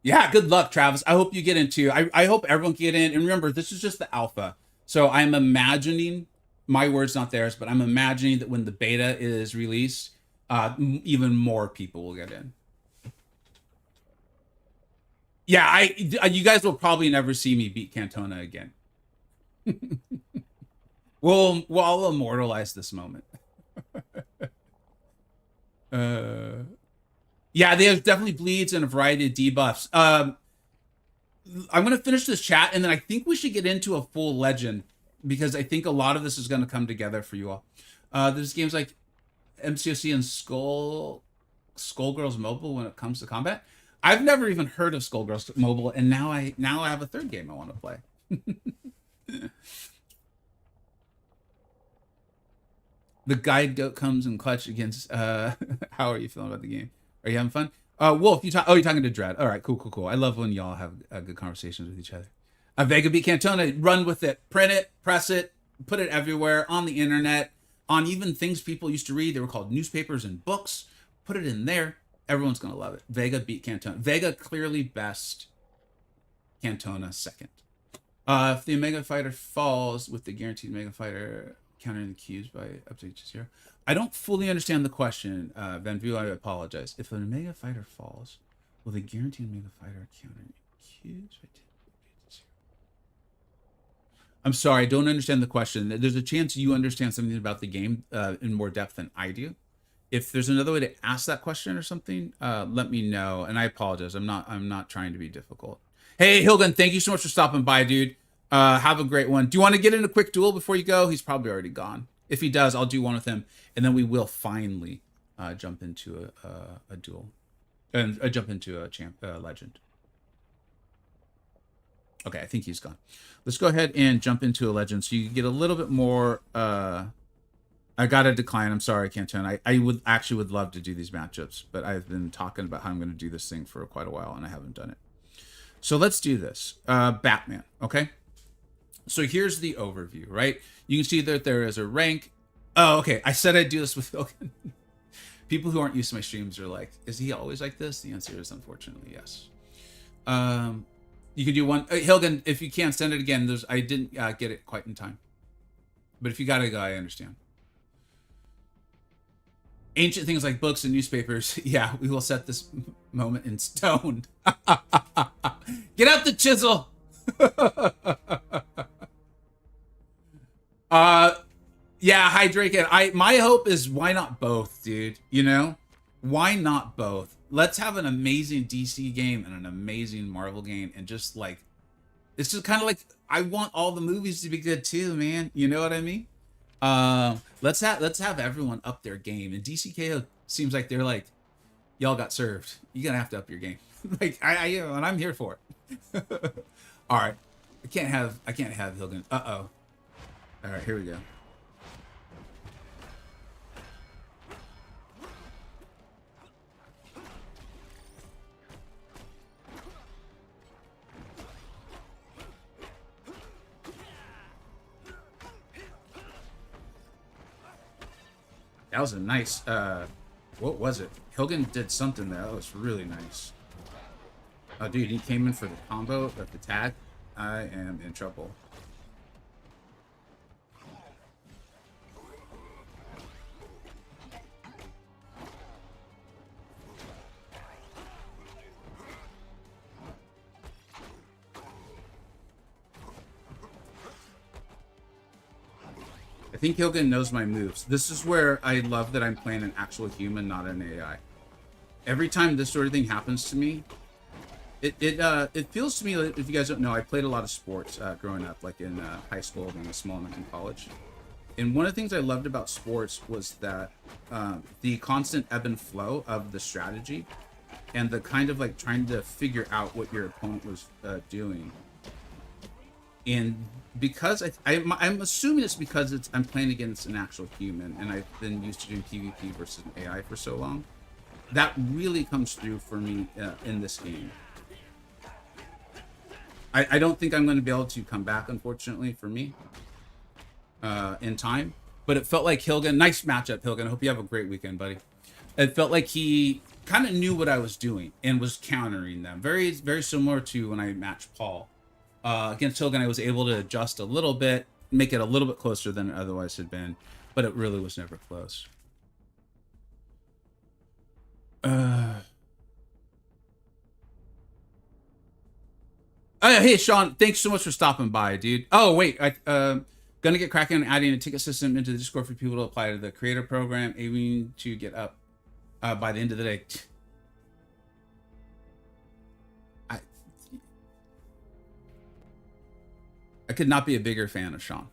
Speaker 1: Yeah, good luck, Travis. I hope you get into. I hope everyone can get in. And remember, this is just the alpha. So I'm imagining, my words, not theirs, but I'm imagining that when the beta is released, even more people will get in. Yeah, you guys will probably never see me beat Cantona again. I'll immortalize this moment. Yeah, there's definitely bleeds and a variety of debuffs. I'm going to finish this chat, and then I think we should get into a full legend, because I think a lot of this is going to come together for you all. There's games like MCOC and Skullgirls Mobile when it comes to combat. I've never even heard of Skullgirls Mobile, and now I have a third game I want to play. The guide goat comes in clutch against. How are you feeling about the game? Are you having fun? Wolf, you're talking to Dread. All right, cool. I love when y'all have good conversations with each other. Vega beat Cantona. Run with it. Print it. Press it. Put it everywhere on the internet. On even things people used to read. They were called newspapers and books. Put it in there. Everyone's going to love it. Vega beat Cantona. Vega clearly best. Cantona second. If the Omega Fighter falls with the guaranteed Omega Fighter countering the Qs by up to 0. I don't fully understand the question, Van View. I apologize. If an Omega Fighter falls, will the guaranteed Omega Fighter counter Qs by 0? I'm sorry, I don't understand the question. There's a chance you understand something about the game in more depth than I do. If there's another way to ask that question or something, let me know. And I apologize. I'm not trying to be difficult. Hey, Hilgen, thank you so much for stopping by, dude. Have a great one. Do you want to get in a quick duel before you go? He's probably already gone. If he does, I'll do one with him, and then we will finally jump into a duel and jump into a legend. Okay, I think he's gone. Let's go ahead and jump into a legend so you get a little bit more. I got to decline. I'm sorry, Cantona. I would love to do these matchups, but I've been talking about how I'm going to do this thing for quite a while, and I haven't done it. So let's do this. Batman, okay? So here's the overview, right? You can see that there is a rank. Oh, okay. I said I'd do this with Hilgen. People who aren't used to my streams are like, is he always like this? The answer is unfortunately yes. You can do one. Hilgen, if you can't send it again, I didn't get it quite in time. But if you got to go, I understand. Ancient things like books and newspapers. Yeah, we will set this moment in stone. Get out the chisel. Yeah, hi Drake. My hope is, why not both, dude? You know, why not both? Let's have an amazing DC game and an amazing Marvel game, and just like, it's just kind of like, I want all the movies to be good too, man. You know what I mean? Let's have everyone up their game, and DCKO seems like they're like, y'all got served. You're gonna have to up your game. Like and I'm here for it. All right, I can't have Hilgen. All right, here we go. That was a nice, what was it? Hilgen did something there. That was really nice. Oh, dude, he came in for the combo of the tag. I am in trouble. I think Hilgen knows my moves. This is where I love that I'm playing an actual human, not an AI. Every time this sort of thing happens to me, it feels to me like, if you guys don't know, I played a lot of sports growing up, like in high school and a small amount in college. And one of the things I loved about sports was that the constant ebb and flow of the strategy and the kind of like trying to figure out what your opponent was doing. And because I'm assuming it's because I'm playing against an actual human, and I've been used to doing PvP versus an AI for so long, that really comes through for me in this game. I don't think I'm going to be able to come back, unfortunately, for me, in time. But it felt like Hilgen, nice matchup, Hilgen. I hope you have a great weekend, buddy. It felt like he kind of knew what I was doing and was countering them. Very, very similar to when I matched Paul. Against Hilgen, I was able to adjust a little bit, make it a little bit closer than it otherwise had been, but it really was never close. Hey, Sean, thanks so much for stopping by, dude. Oh, wait, gonna get cracking on adding a ticket system into the Discord for people to apply to the creator program, aiming to get up by the end of the day. I could not be a bigger fan of Sean.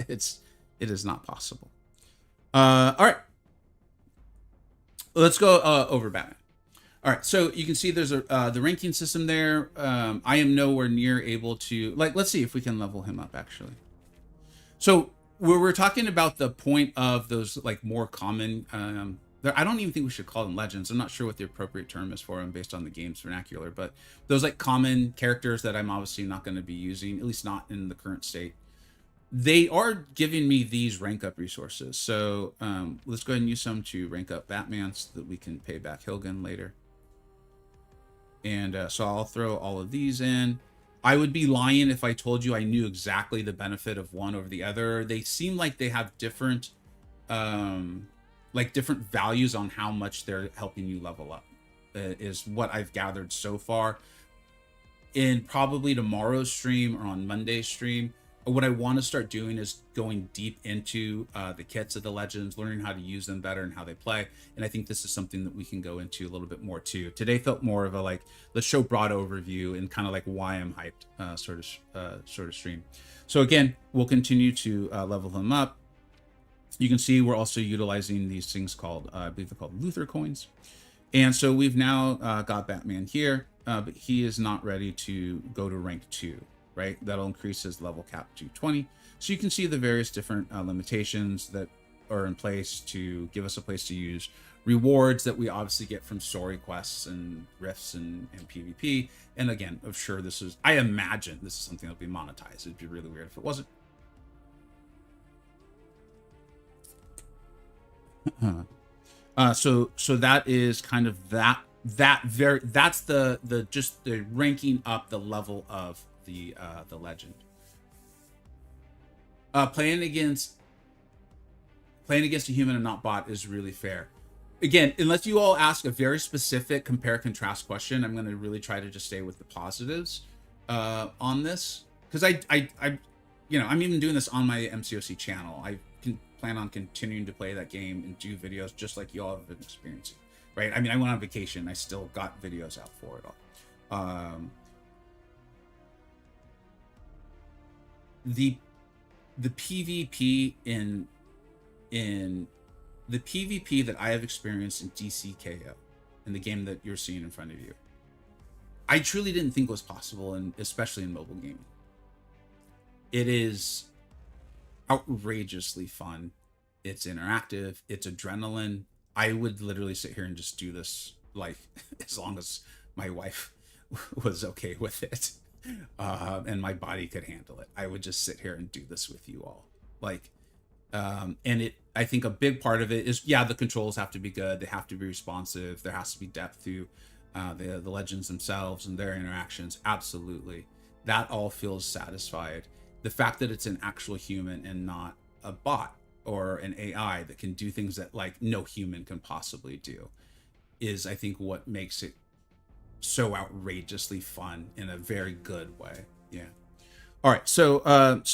Speaker 1: It is not possible. All right. Let's go over Batman. All right, so you can see there's the ranking system there. I am nowhere near able to, like, let's see if we can level him up, actually. So we're talking about the point of those, like, more common, I don't even think we should call them legends. I'm not sure what the appropriate term is for them based on the game's vernacular, but those, like, common characters that I'm obviously not going to be using, at least not in the current state. They are giving me these rank up resources. So let's go ahead and use some to rank up Batman so that we can pay back Hilgen later. And so I'll throw all of these in. I would be lying if I told you I knew exactly the benefit of one over the other. They seem like they have different, different values on how much they're helping you level up, is what I've gathered so far. In probably tomorrow's stream or on Monday's stream, what I want to start doing is going deep into the kits of the legends, learning how to use them better and how they play. And I think this is something that we can go into a little bit more too. Today felt more of a, like, let's show broad overview and kind of like why I'm hyped sort of stream. So again, we'll continue to level them up. You can see we're also utilizing these things called, I believe they're called Luther coins. And so we've now got Batman here, but he is not ready to go to rank 2. Right, that'll increase his level cap to 20. So you can see the various different limitations that are in place to give us a place to use rewards that we obviously get from story quests and rifts and PvP. And again, I'm sure I imagine this is something that'll be monetized. It'd be really weird if it wasn't. So that is kind of that's the ranking up the level of the legend. Playing against a human and not bot is really fair. Again, unless you all ask a very specific compare contrast question, I'm going to really try to just stay with the positives on this, because I'm even doing this on my MCOC channel. I can plan on continuing to play that game and do videos just like you all have been experiencing, right? I mean, I went on vacation, I still got videos out for it all. The PvP in the PvP that I have experienced in DCKO, in the game that you're seeing in front of you, I truly didn't think was possible, and especially in mobile gaming. It is outrageously fun. It's interactive. It's adrenaline. I would literally sit here and just do this, like, as long as my wife was okay with it. And my body could handle it. I would just sit here and do this with you all, like, and I think a big part of it is, yeah, the controls have to be good. They have to be responsive. There has to be depth to the legends themselves and their interactions. Absolutely. That all feels satisfied. The fact that it's an actual human and not a bot or an AI that can do things that like no human can possibly do is, I think, what makes it so outrageously fun in a very good way. Yeah. All right, so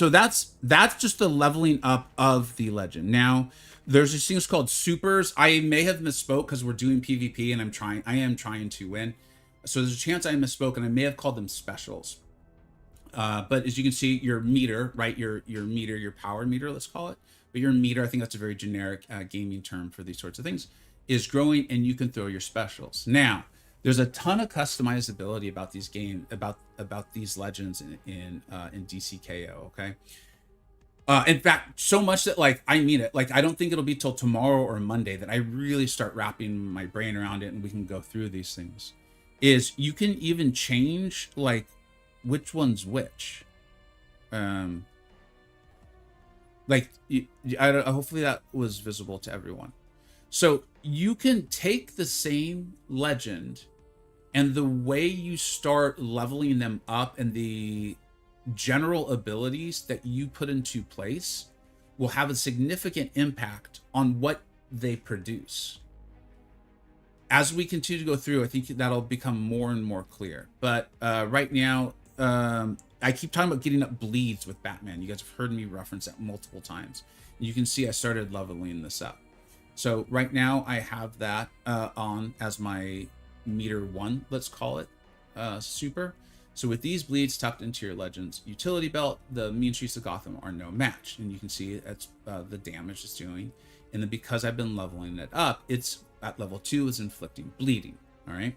Speaker 1: that's just the leveling up of the legend. Now, there's these things called supers. I may have misspoke because we're doing PvP and I am trying to win. So there's a chance I misspoke and I may have called them specials. But as you can see, your meter, right? Your meter, your power meter, let's call it. But your meter, I think that's a very generic gaming term for these sorts of things, is growing, and you can throw your specials. Now, there's a ton of customizability about these about these legends in DCKO. Okay. In fact, so much that like I mean it. Like I don't think it'll be till tomorrow or Monday that I really start wrapping my brain around it, and we can go through these things. Is you can even change like which one's which. Hopefully that was visible to everyone. So you can take the same legend and the way you start leveling them up and the general abilities that you put into place will have a significant impact on what they produce. As we continue to go through, I think that'll become more and more clear. But right now, I keep talking about getting up bleeds with Batman. You guys have heard me reference that multiple times. You can see I started leveling this up. So right now I have that on as my meter 1, let's call it, super. So with these bleeds tucked into your Legends utility belt, the Mean Streets of Gotham are no match. And you can see that's the damage it's doing. And then because I've been leveling it up, it's at level 2 is inflicting bleeding. All right.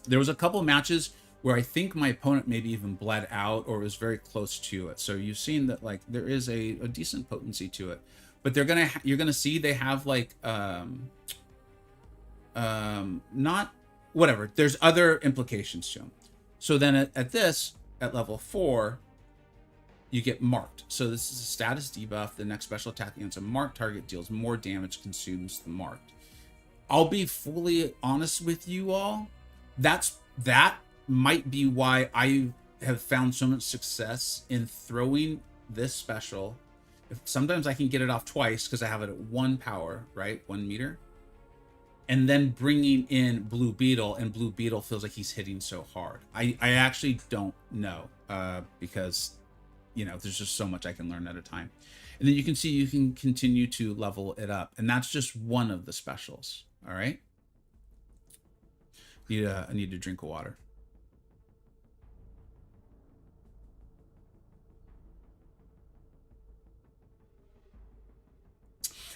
Speaker 1: There was a couple matches where I think my opponent maybe even bled out or was very close to it. So you've seen that like there is a decent potency to it. But you're gonna see they have like not whatever. There's other implications to them. So then at level 4, you get marked. So this is a status debuff. The next special attack against a marked target deals more damage, consumes the marked. I'll be fully honest with you all. That might be why I have found so much success in throwing this special. Sometimes I can get it off twice because I have it at 1 power, right? 1 meter. And then bringing in Blue Beetle, and Blue Beetle feels like he's hitting so hard. I actually don't know because, you know, there's just so much I can learn at a time. And then you can see you can continue to level it up. And that's just one of the specials, all right? I need to drink of water.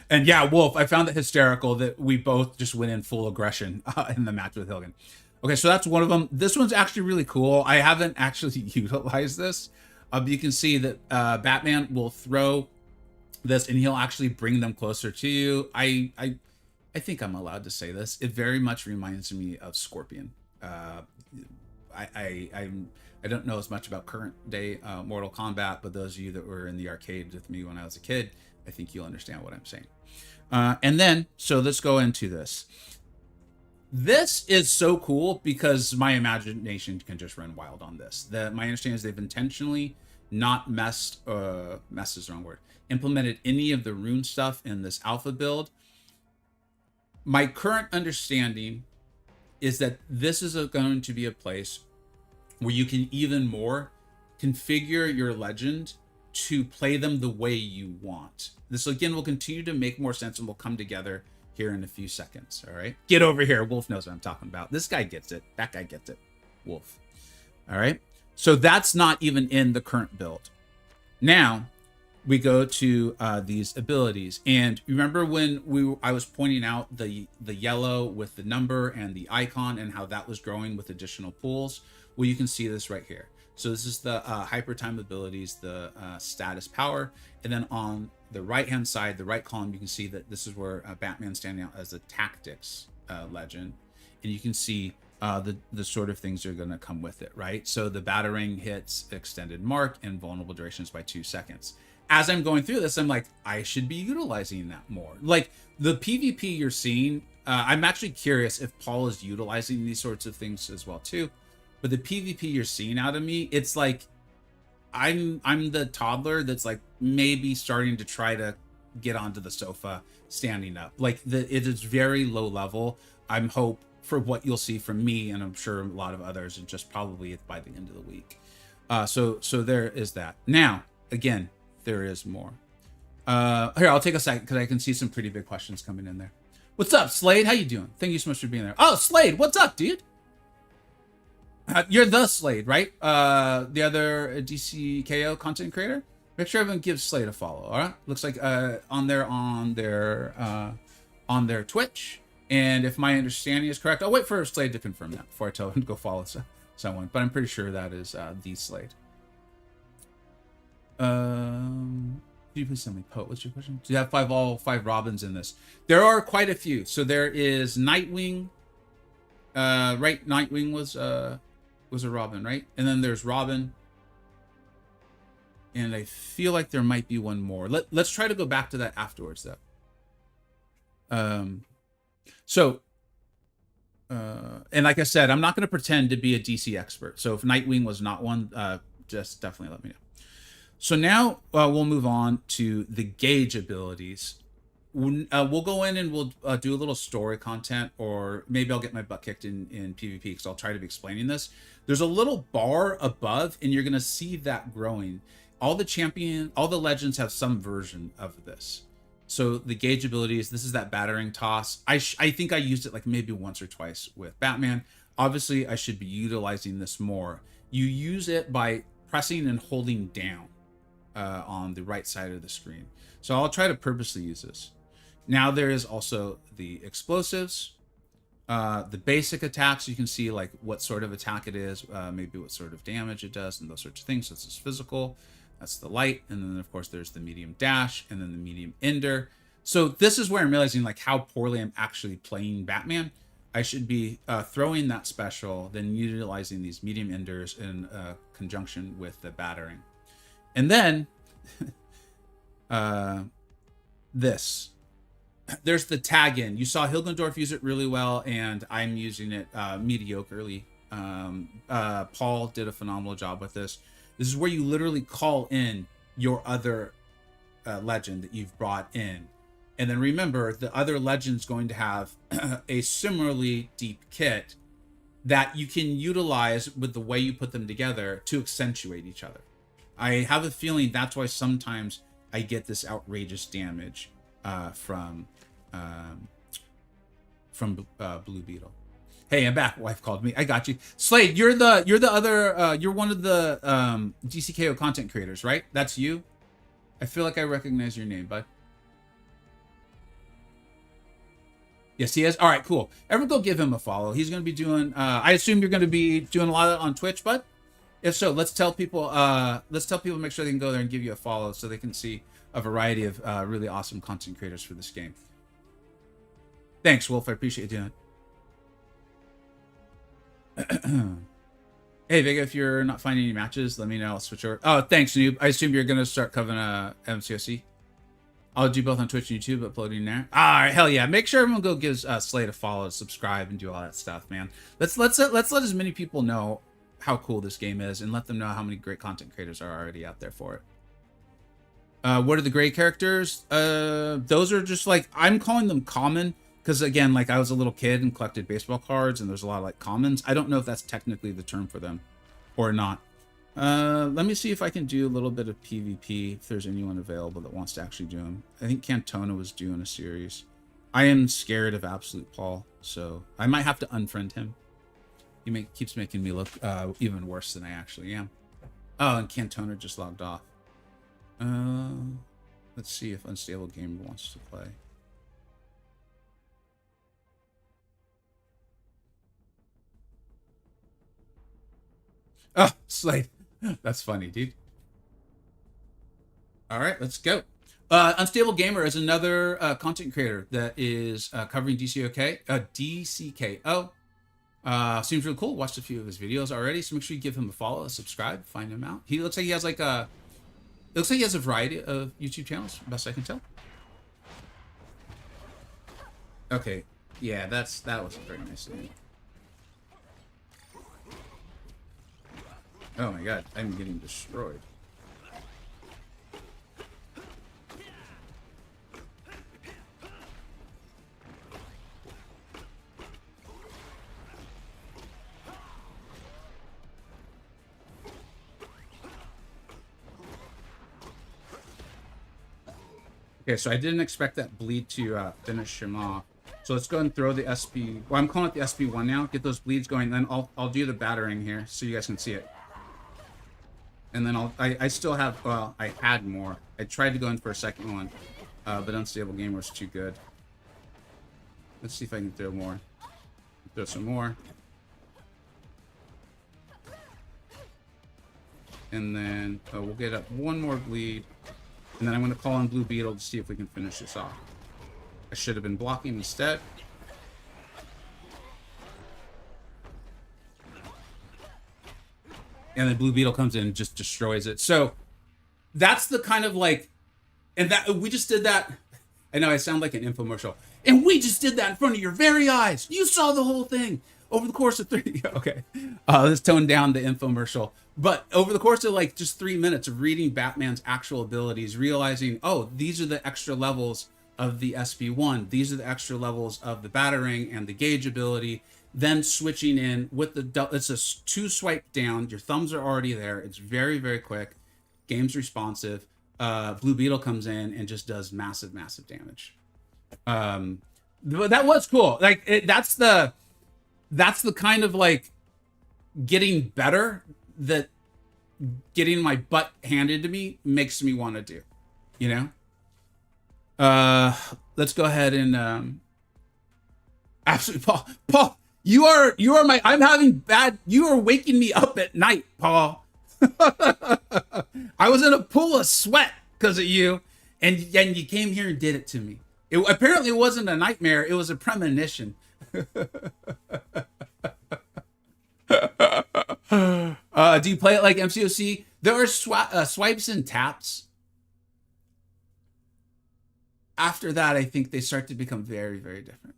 Speaker 1: And yeah, Wolf, I found it hysterical that we both just went in full aggression in the match with Hilgen. Okay, so that's one of them. This one's actually really cool. I haven't actually utilized this. But you can see that Batman will throw this and he'll actually bring them closer to you. I think I'm allowed to say this. It very much reminds me of Scorpion. I don't know as much about current day Mortal Kombat, but those of you that were in the arcade with me when I was a kid, I think you'll understand what I'm saying. And then, so let's go into this. This is so cool because my imagination can just run wild on this. My understanding is they've intentionally not messed is the wrong word, implemented any of the rune stuff in this alpha build. My current understanding is that this is going to be a place where you can even more configure your legend to play them the way you want. This again will continue to make more sense and will come together here in a few seconds. All right, get over here. Wolf knows what I'm talking about. This guy gets it. That guy gets it. Wolf. All right, so that's not even in the current build. Now we go to these abilities, and remember when I was pointing out the yellow with the number and the icon and how that was growing with additional pools. Well, you can see this right here. So this is the hyper time abilities, the status power, and then on the right hand side, the right column, you can see that this is where Batman's standing out as the tactics legend, and you can see the sort of things that are going to come with it, right? So the battering hits extended mark and vulnerable durations by 2 seconds. as I'm going through this, I'm like, I should be utilizing that more. Like the PvP you're seeing, I'm actually curious if Paul is utilizing these sorts of things as well too. But the PvP you're seeing out of me, it's like I'm the toddler that's like maybe starting to try to get onto the sofa standing up. Like it is very low level. I'm hope for what you'll see from me, and I'm sure a lot of others, and just probably by the end of the week. So there is that. Now, again, there is more. Here, I'll take a second because I can see some pretty big questions coming in there. What's up, Slade? How you doing? Thank you so much for being there. Oh, Slade, what's up, dude? You're the Slade, right? The other DCKO content creator. Make sure everyone gives Slade a follow. All right. Looks like on their Twitch. And if my understanding is correct, I'll wait for Slade to confirm that before I tell him to go follow someone. But I'm pretty sure that is the Slade. Could you please tell me, Poe, what's your question? Do you have all five Robins in this? There are quite a few. So there is Nightwing. Right, Nightwing was a Robin, right? And then there's Robin. And I feel like there might be one more. Let's try to go back to that afterwards, though. And like I said, I'm not going to pretend to be a DC expert. So if Nightwing was not one, just definitely let me know. So now we'll move on to the gauge abilities. We'll go in and we'll do a little story content, or maybe I'll get my butt kicked in PvP because I'll try to be explaining this. There's a little bar above, and you're going to see that growing. All the legends have some version of this. So the gauge abilities, this is that battering toss. I think I used it like maybe once or twice with Batman. Obviously, I should be utilizing this more. You use it by pressing and holding down on the right side of the screen. So I'll try to purposely use this. Now there is also the explosives, the basic attacks. You can see like what sort of attack it is, maybe what sort of damage it does, and those sorts of things. So this is physical. That's the light. And then of course there's the medium dash and then the medium ender. So this is where I'm realizing like how poorly I'm actually playing Batman. I should be throwing that special, then utilizing these medium enders in conjunction with the battering. And then this. There's the tag in. You saw Hilgendorf use it really well, and I'm using it mediocrely. Paul did a phenomenal job with this. This is where you literally call in your other legend that you've brought in. And then remember, the other legend's going to have a similarly deep kit that you can utilize with the way you put them together to accentuate each other. I have a feeling that's why sometimes I get this outrageous damage from Blue Beetle. Hey, I'm back. Wife called me. I got you. Slade, you're one of the DCKO content creators, right? That's you. I feel like I recognize your name, bud. Yes, he is. All right, cool. Everyone go give him a follow. He's going to be doing, I assume you're going to be doing a lot of it on Twitch, bud? If so, let's tell people, make sure they can go there and give you a follow so they can see a variety of really awesome content creators for this game. Thanks, Wolf. I appreciate you doing it. Hey, Vega, if you're not finding any matches, let me know. I'll switch over. Oh, thanks, Noob. I assume you're going to start covering MCOC. I'll do both on Twitch and YouTube, uploading there. All right, hell yeah. Make sure everyone go gives Slade a follow, subscribe, and do all that stuff, man. Let's let as many people know how cool this game is, and let them know how many great content creators are already out there for it. What are the great characters? Those are just like, I'm calling them common, because again, like I was a little kid and collected baseball cards, and there's a lot of like commons. I don't know if that's technically the term for them or not. Let me see if I can do a little bit of PvP, if there's anyone available that wants to actually do them. I think Cantona was doing a series. I am scared of Absolute Paul, so I might have to unfriend him. He keeps making me look even worse than I actually am. Oh, and Cantona just logged off. Let's see if Unstable Gamer wants to play. Oh, Slade. That's funny, dude. All right, let's go. Unstable Gamer is another content creator that is covering DCKO. Seems really cool. Watched a few of his videos already, so make sure you give him a follow, a subscribe, find him out. He looks like he has like a looks like he has a variety of YouTube channels, best I can tell. Okay, yeah, that was very nice of him. Oh my god, I'm getting destroyed. Okay, so I didn't expect that bleed to finish him off. So let's go and throw the SP. Well, I'm calling it the SP1 now. Get those bleeds going. Then I'll do the battering here so you guys can see it. And then I still have, well, I had more. I tried to go in for a second one, but Unstable Game was too good. Let's see if I can throw more. Throw some more. And then we'll get up one more bleed. And then I'm going to call on Blue Beetle to see if we can finish this off. I should have been blocking instead. And then Blue Beetle comes in and just destroys it. So that's the kind of like, and that we just did that. I know I sound like an infomercial. And we just did that in front of your very eyes. You saw the whole thing over the course of 3. Okay. Let's tone down the infomercial. But over the course of like just 3 minutes of reading Batman's actual abilities, realizing, oh, these are the extra levels of the SP1. These are the extra levels of the battering and the gauge ability. Then switching in with the, it's a 2-swipe down. Your thumbs are already there. It's very, very quick. Game's responsive. Blue Beetle comes in and just does massive, massive damage. But that was cool. Like that's the kind of like getting better that getting my butt handed to me makes me want to do, you know? Let's go ahead and absolutely, Paul, you are my, I'm having bad, you are waking me up at night, Paul. I was in a pool of sweat because of you, and you came here and did it to me. It apparently wasn't a nightmare, it was a premonition. Do you play it like MCOC? There are swipes and taps. After that, I think they start to become very, very different.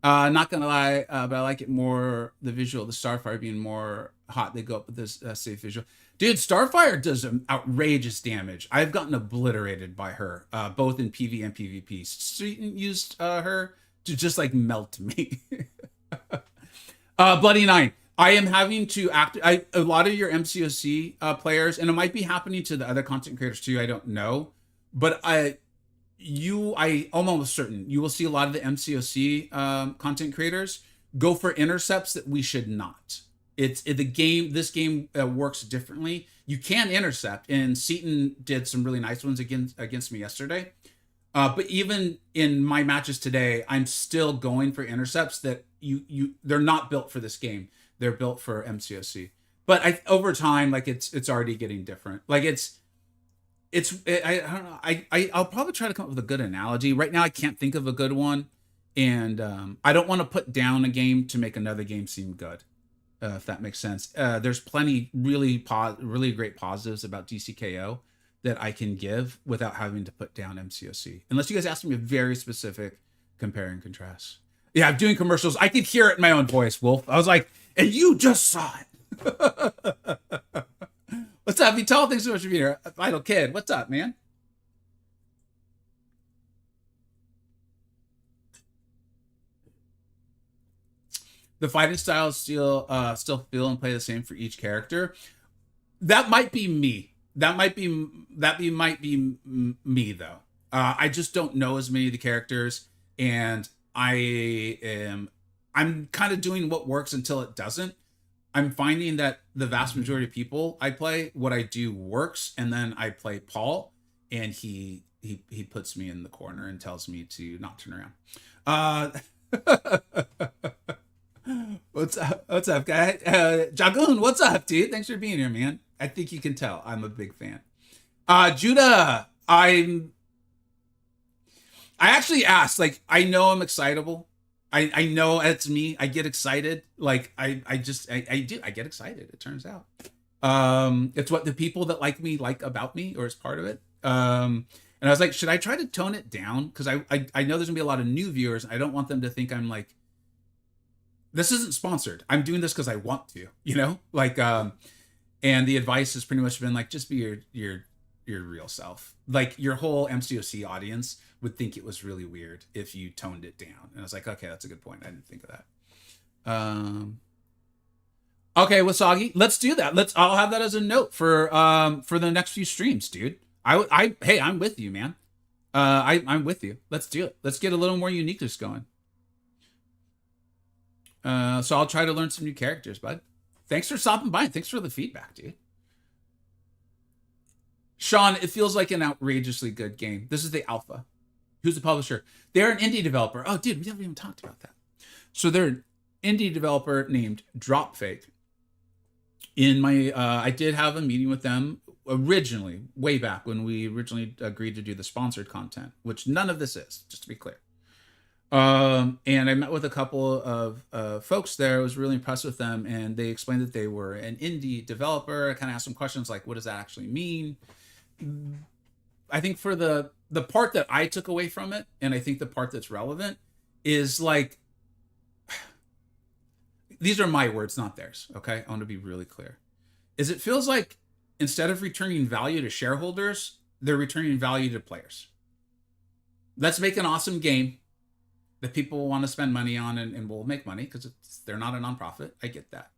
Speaker 1: Not gonna lie, but I like it more, the visual, the Starfire being more hot. They go up with this safe visual. Dude, Starfire does outrageous damage. I've gotten obliterated by her, both in PV and PvP. Streeton used her to just like melt me. Bloody Nine. I am having to a lot of your MCOC players, and it might be happening to the other content creators too, I don't know. But I'm almost certain you will see a lot of the MCOC content creators go for intercepts that we should not. This game works differently. You can intercept, and Seaton did some really nice ones against me yesterday. But even in my matches today, I'm still going for intercepts that they're not built for this game. They're built for MCOC. But over time, like it's already getting different. Like I don't know. I'll probably try to come up with a good analogy. Right now, I can't think of a good one, and I don't want to put down a game to make another game seem good. If that makes sense. There's plenty really great positives about DCKO that I can give without having to put down MCOC. Unless you guys ask me a very specific compare and contrast. Yeah, I'm doing commercials. I could hear it in my own voice, Wolf. I was like, and you just saw it. What's up, Vital? Thanks so much for being here. Vital Kid, what's up, man? The fighting styles still feel and play the same for each character. That might be me. That might be me though. I just don't know as many of the characters, and I'm kind of doing what works until it doesn't. I'm finding that the vast majority of people I play, what I do works, and then I play Paul, and he puts me in the corner and tells me to not turn around. What's up, guy? Jagoon, what's up, dude? Thanks for being here, man. I think you can tell I'm a big fan. Judah, I actually asked, like, I know I'm excitable. I know it's me. I get excited. Like I do. I get excited. It turns out. It's what the people that like me like about me, or is part of it. And I was like, should I try to tone it down? Because I know there's gonna be a lot of new viewers. I don't want them to think I'm like, this isn't sponsored. I'm doing this because I want to, you know? Like, and the advice has pretty much been like, just be your real self. Like your whole MCOC audience would think it was really weird if you toned it down. And I was like, okay, that's a good point. I didn't think of that. Okay, Wasagi, let's do that. I'll have that as a note for the next few streams, dude. Hey, I'm with you, man. I'm with you. Let's do it. Let's get a little more uniqueness going. So I'll try to learn some new characters, bud. Thanks for stopping by. Thanks for the feedback, dude. Sean, it feels like an outrageously good game. This is the alpha. Who's the publisher? They're an indie developer. Oh, dude, we haven't even talked about that. So they're an indie developer named Dropfake. I did have a meeting with them originally, way back when we originally agreed to do the sponsored content, which none of this is, just to be clear. And I met with a couple of folks there. I was really impressed with them, and they explained that they were an indie developer. I kind of asked some questions like, what does that actually mean? I think for the part that I took away from it, and I think the part that's relevant, is like, these are my words, not theirs, okay? I want to be really clear. Is it feels like instead of returning value to shareholders, they're returning value to players. Let's make an awesome game that people want to spend money on and will make money because they're not a nonprofit. I get that.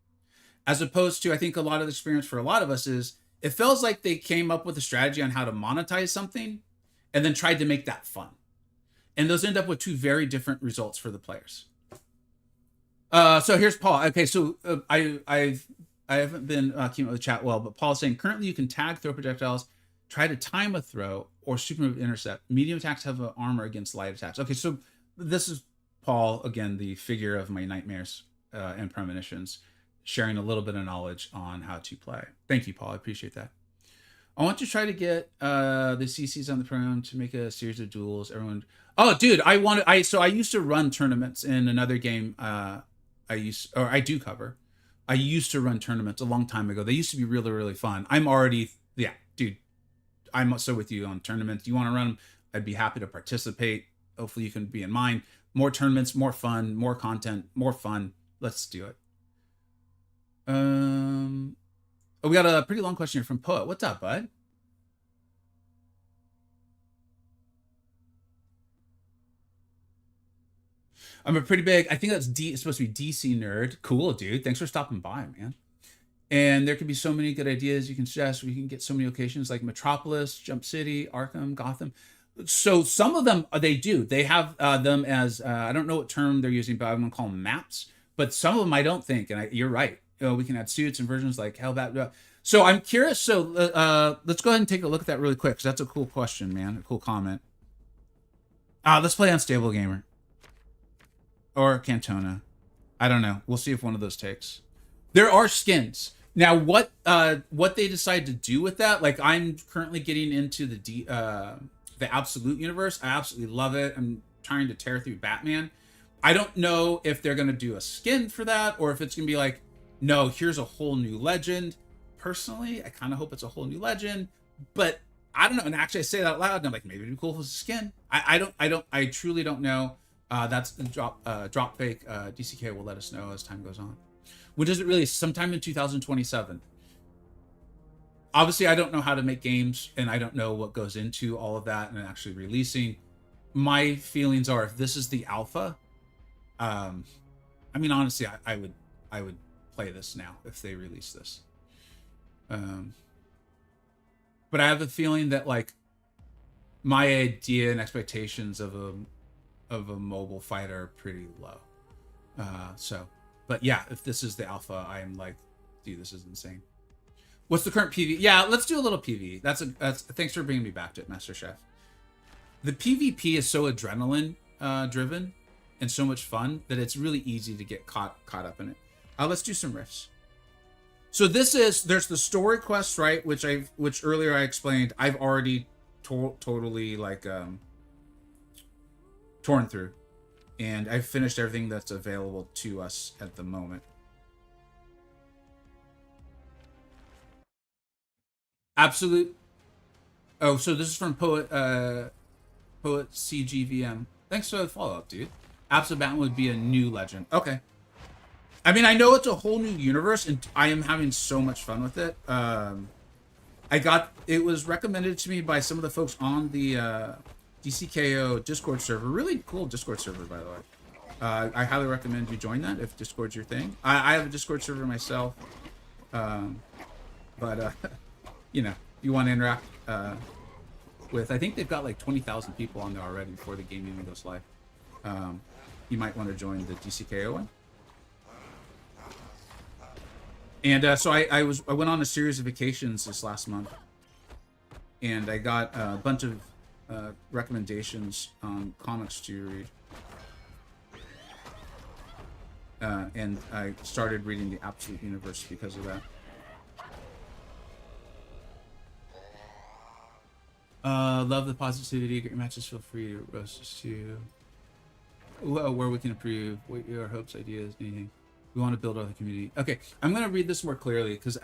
Speaker 1: As opposed to, I think a lot of the experience for a lot of us is, it feels like they came up with a strategy on how to monetize something and then tried to make that fun. And those end up with two very different results for the players. So here's Paul. Okay, so I haven't been keeping up with the chat well, but Paul's saying, currently you can tag, throw projectiles, try to time a throw, or super move intercept. Medium attacks have an armor against light attacks. Okay, so this is Paul, again, the figure of my nightmares and premonitions, sharing a little bit of knowledge on how to play. Thank you, Paul. I appreciate that. I want to try to get the CCs on the program to make a series of duels. Everyone. Oh, dude, I used to run tournaments in another game. I do cover. I used to run tournaments a long time ago. They used to be really, really fun. Dude, I'm so with you on tournaments. You want to run them? I'd be happy to participate. Hopefully you can be in mine. More tournaments, more fun, more content, more fun. Let's do it. We got a pretty long question here from Poet. What's up, bud? I'm a pretty big, I think that's it's supposed to be DC nerd. Cool, dude. Thanks for stopping by, man. And there could be so many good ideas you can suggest. We can get so many locations like Metropolis, Jump City, Arkham, Gotham. So some of them, they do. They have them as, I don't know what term they're using, but I'm going to call them maps. But some of them I don't think, and you're right. We can add suits and versions like Hellbat. So I'm curious. So let's go ahead and take a look at that really quick, because that's a cool question, man. A cool comment. Let's play Unstable Gamer. Or Cantona. I don't know. We'll see if one of those takes. There are skins. Now, what they decide to do with that, like I'm currently getting into the Absolute universe. I absolutely love it. I'm trying to tear through Batman. I don't know if they're going to do a skin for that, or if it's going to be like, no, here's a whole new legend. Personally, I kind of hope it's a whole new legend, but I don't know. And actually I say that out loud, and I'm like, maybe it'd be cool if it's a skin. I truly don't know. That's the drop fake. DCKO will let us know as time goes on. When does it release? Sometime in 2027. Obviously, I don't know how to make games, and I don't know what goes into all of that and actually releasing. My feelings are, if this is the alpha, I mean, honestly, I would play this now if they release this. But I have a feeling that like my idea and expectations of a mobile fighter are pretty low. But yeah, if this is the alpha, I'm like, dude, this is insane. What's the current PvE? Yeah, let's do a little PvE. That's thanks for bringing me back to it, Master Chef. The PvP is so adrenaline driven and so much fun that it's really easy to get caught up in it. Let's do some riffs. So there's the story quest, right? Which earlier I explained. I've already totally like torn through, and I've finished everything that's available to us at the moment. Absolute. Oh, so this is from Poet CGVM. Thanks for the follow up, dude. Absolute Batman would be a new legend. Okay. I mean, I know it's a whole new universe, and I am having so much fun with it. It was recommended to me by some of the folks on the DCKO Discord server. Really cool Discord server, by the way. I highly recommend you join that if Discord's your thing. I have a Discord server myself, but you know, you want to interact with. I think they've got like 20,000 people on there already before the game even goes live. You might want to join the DCKO one. And so I went on a series of vacations this last month, and I got a bunch of recommendations on comics to read. And I started reading the Absolute Universe because of that. Love the positivity. Great matches. Feel free to roast us too. Well, where we can improve. What your hopes, ideas, anything. We want to build out the community. Okay, I'm going to read this more clearly because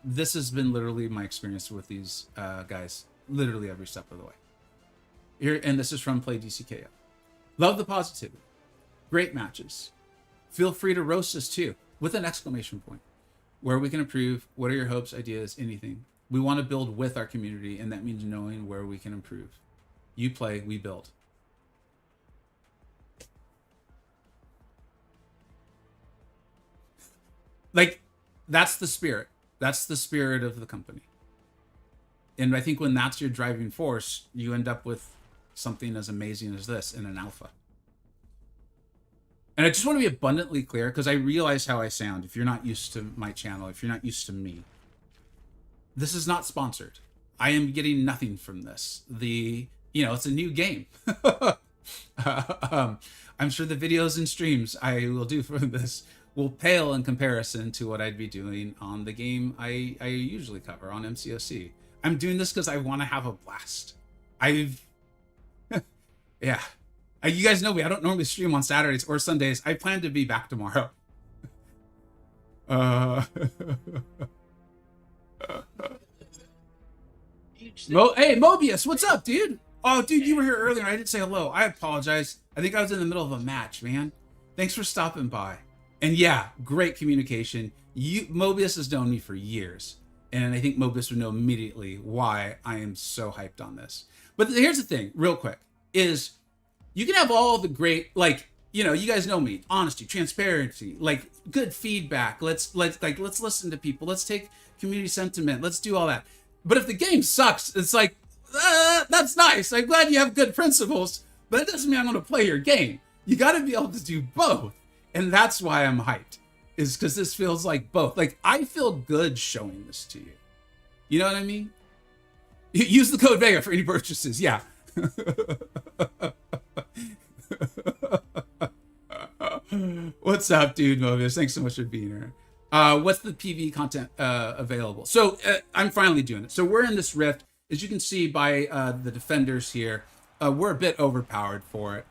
Speaker 1: this has been literally my experience with these guys, literally every step of the way. Here, and this is from Play DCKO. Love the positivity. Great matches. Feel free to roast us too, with an exclamation point. Where we can improve. What are your hopes, ideas, anything. We want to build with our community, and that means knowing where we can improve. You play, we build. Like, that's the spirit. That's the spirit of the company. And I think when that's your driving force, you end up with something as amazing as this in an alpha. And I just want to be abundantly clear, because I realize how I sound. If you're not used to my channel, if you're not used to me, this is not sponsored. I am getting nothing from this. It's a new game. I'm sure the videos and streams I will do for this will pale in comparison to what I'd be doing on the game I usually cover on MCOC. I'm doing this because I want to have a blast. Yeah. You guys know me. I don't normally stream on Saturdays or Sundays. I plan to be back tomorrow. Hey, Mobius, what's up, dude? Oh, dude, you were here earlier. I didn't say hello. I apologize. I think I was in the middle of a match, man. Thanks for stopping by. And yeah, great communication. Mobius has known me for years, and I think Mobius would know immediately why I am so hyped on this. But here's the thing, real quick, is you can have all the great, you guys know me, honesty, transparency, good feedback. Let's listen to people. Let's take community sentiment. Let's do all that. But if the game sucks, it's like, that's nice. I'm glad you have good principles, but it doesn't mean I'm going to play your game. You got to be able to do both. And that's why I'm hyped, is because this feels like both. Like, I feel good showing this to you. You know what I mean? Use the code Vega for any purchases. Yeah. What's up, dude, Mobius? Thanks so much for being here. What's the PV content available? So I'm finally doing it. So we're in this rift. As you can see by the defenders here, we're a bit overpowered for it.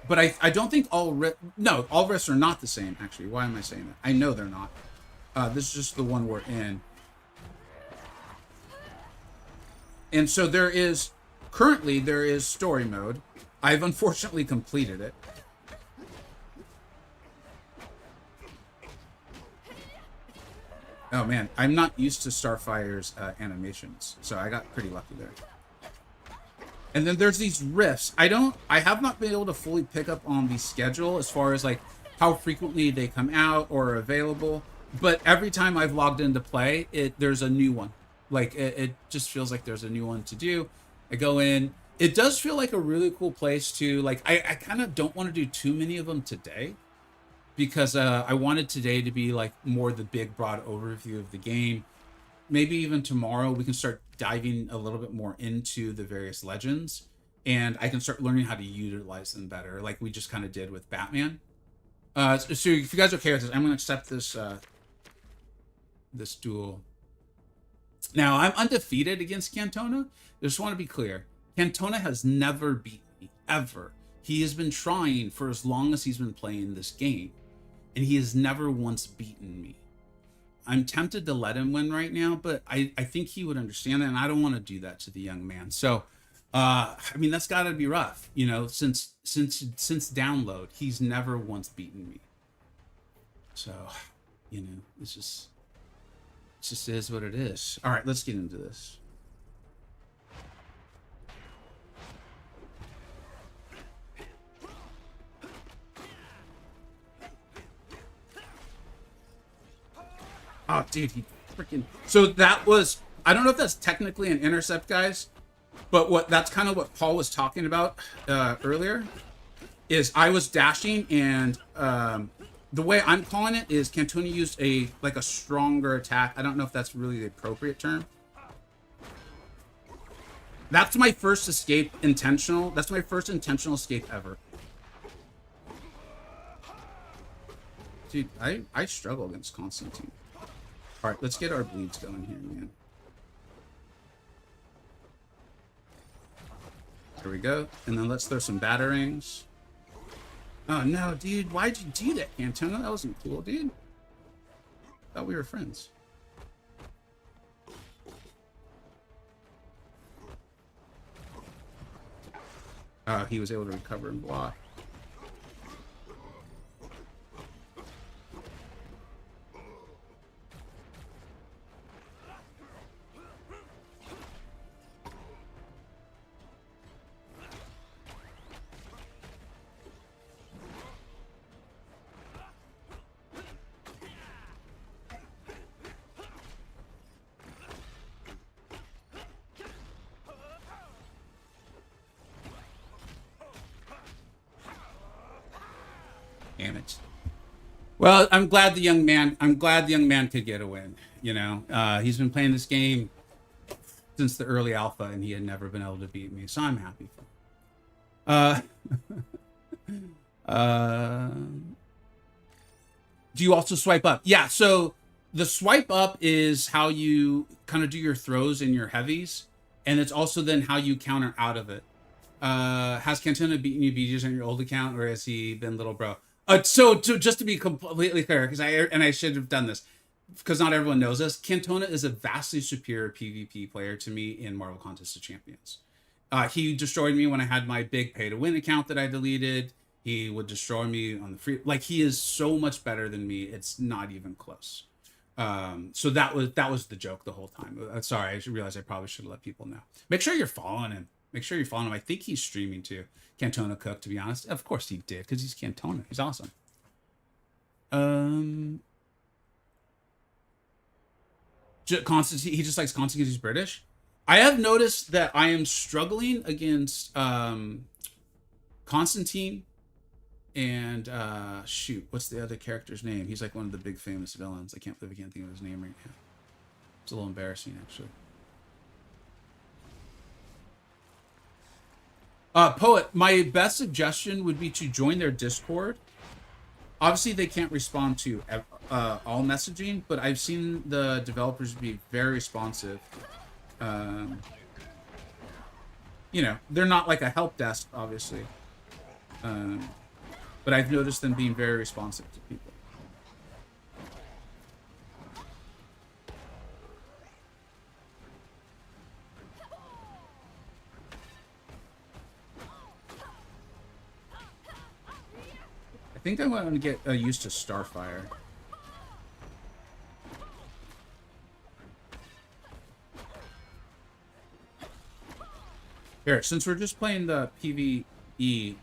Speaker 1: But I don't think all rifts are not the same, actually. Why am I saying that? I know they're not. This is just the one we're in. And so currently there is story mode. I've unfortunately completed it. Oh man, I'm not used to Starfire's animations, so I got pretty lucky there. And then there's these rifts. I have not been able to fully pick up on the schedule as far as how frequently they come out or are available. But every time I've logged into play, there's a new one. It just feels like there's a new one to do. I go in. It does feel like a really cool place to, I kind of don't want to do too many of them today, because I wanted today to be more the big broad overview of the game. Maybe even tomorrow we can start diving a little bit more into the various legends, and I can start learning how to utilize them better, like we just kind of did with Batman. So if you guys are okay with this, I'm going to accept this this duel. Now, I'm undefeated against Cantona. I just want to be clear. Cantona has never beaten me, ever. He has been trying for as long as he's been playing this game, and he has never once beaten me. I'm tempted to let him win right now, but I think he would understand that, and I don't want to do that to the young man. So, I mean, that's got to be rough, you know. Since download, he's never once beaten me. So, you know, it just is what it is. All right, let's get into this. Oh, dude, he freaking... So that was... I don't know if that's technically an intercept, guys, but that's kind of what Paul was talking about earlier, is I was dashing, and the way I'm calling it is Cantona used a stronger attack. I don't know if that's really the appropriate term. That's my first escape intentional. That's my first intentional escape ever. Dude, I struggle against Constantine. All right, let's get our bleeds going here, man. There we go. And then let's throw some batterings. Oh, no, dude. Why'd you do that, Cantona? That wasn't cool, dude. Thought we were friends. He was able to recover and block. Damn it. Well, I'm glad the young man could get a win. You know, he's been playing this game since the early alpha, and he had never been able to beat me, so I'm happy for him. Do you also swipe up? Yeah, so the swipe up is how you kind of do your throws and your heavies, and it's also then how you counter out of it. Has Cantona beaten you BGs on your old account, or has he been little bro? So just to be completely clear, because I should have done this, because not everyone knows this, Cantona is a vastly superior PvP player to me in Marvel Contest of Champions. He destroyed me when I had my big pay-to-win account that I deleted. He would destroy me on the free... Like, he is so much better than me, it's not even close. So that was the joke the whole time. Sorry, I realized I probably should have let people know. Make sure you're following him. Make sure you're following him. I think he's streaming too. Cantona Cook, to be honest. Of course he did, because he's Cantona. He's awesome. Constantine, he just likes Constantine because he's British. I have noticed that I am struggling against Constantine and shoot, what's the other character's name? He's like one of the big famous villains. I can't believe I can't think of his name right now. It's a little embarrassing, actually. Poet, my best suggestion would be to join their Discord. Obviously, they can't respond to all messaging, but I've seen the developers be very responsive. You know, they're not like a help desk, obviously. But I've noticed them being very responsive to people. I think I want to get used to Starfire. Here, since we're just playing the PvE,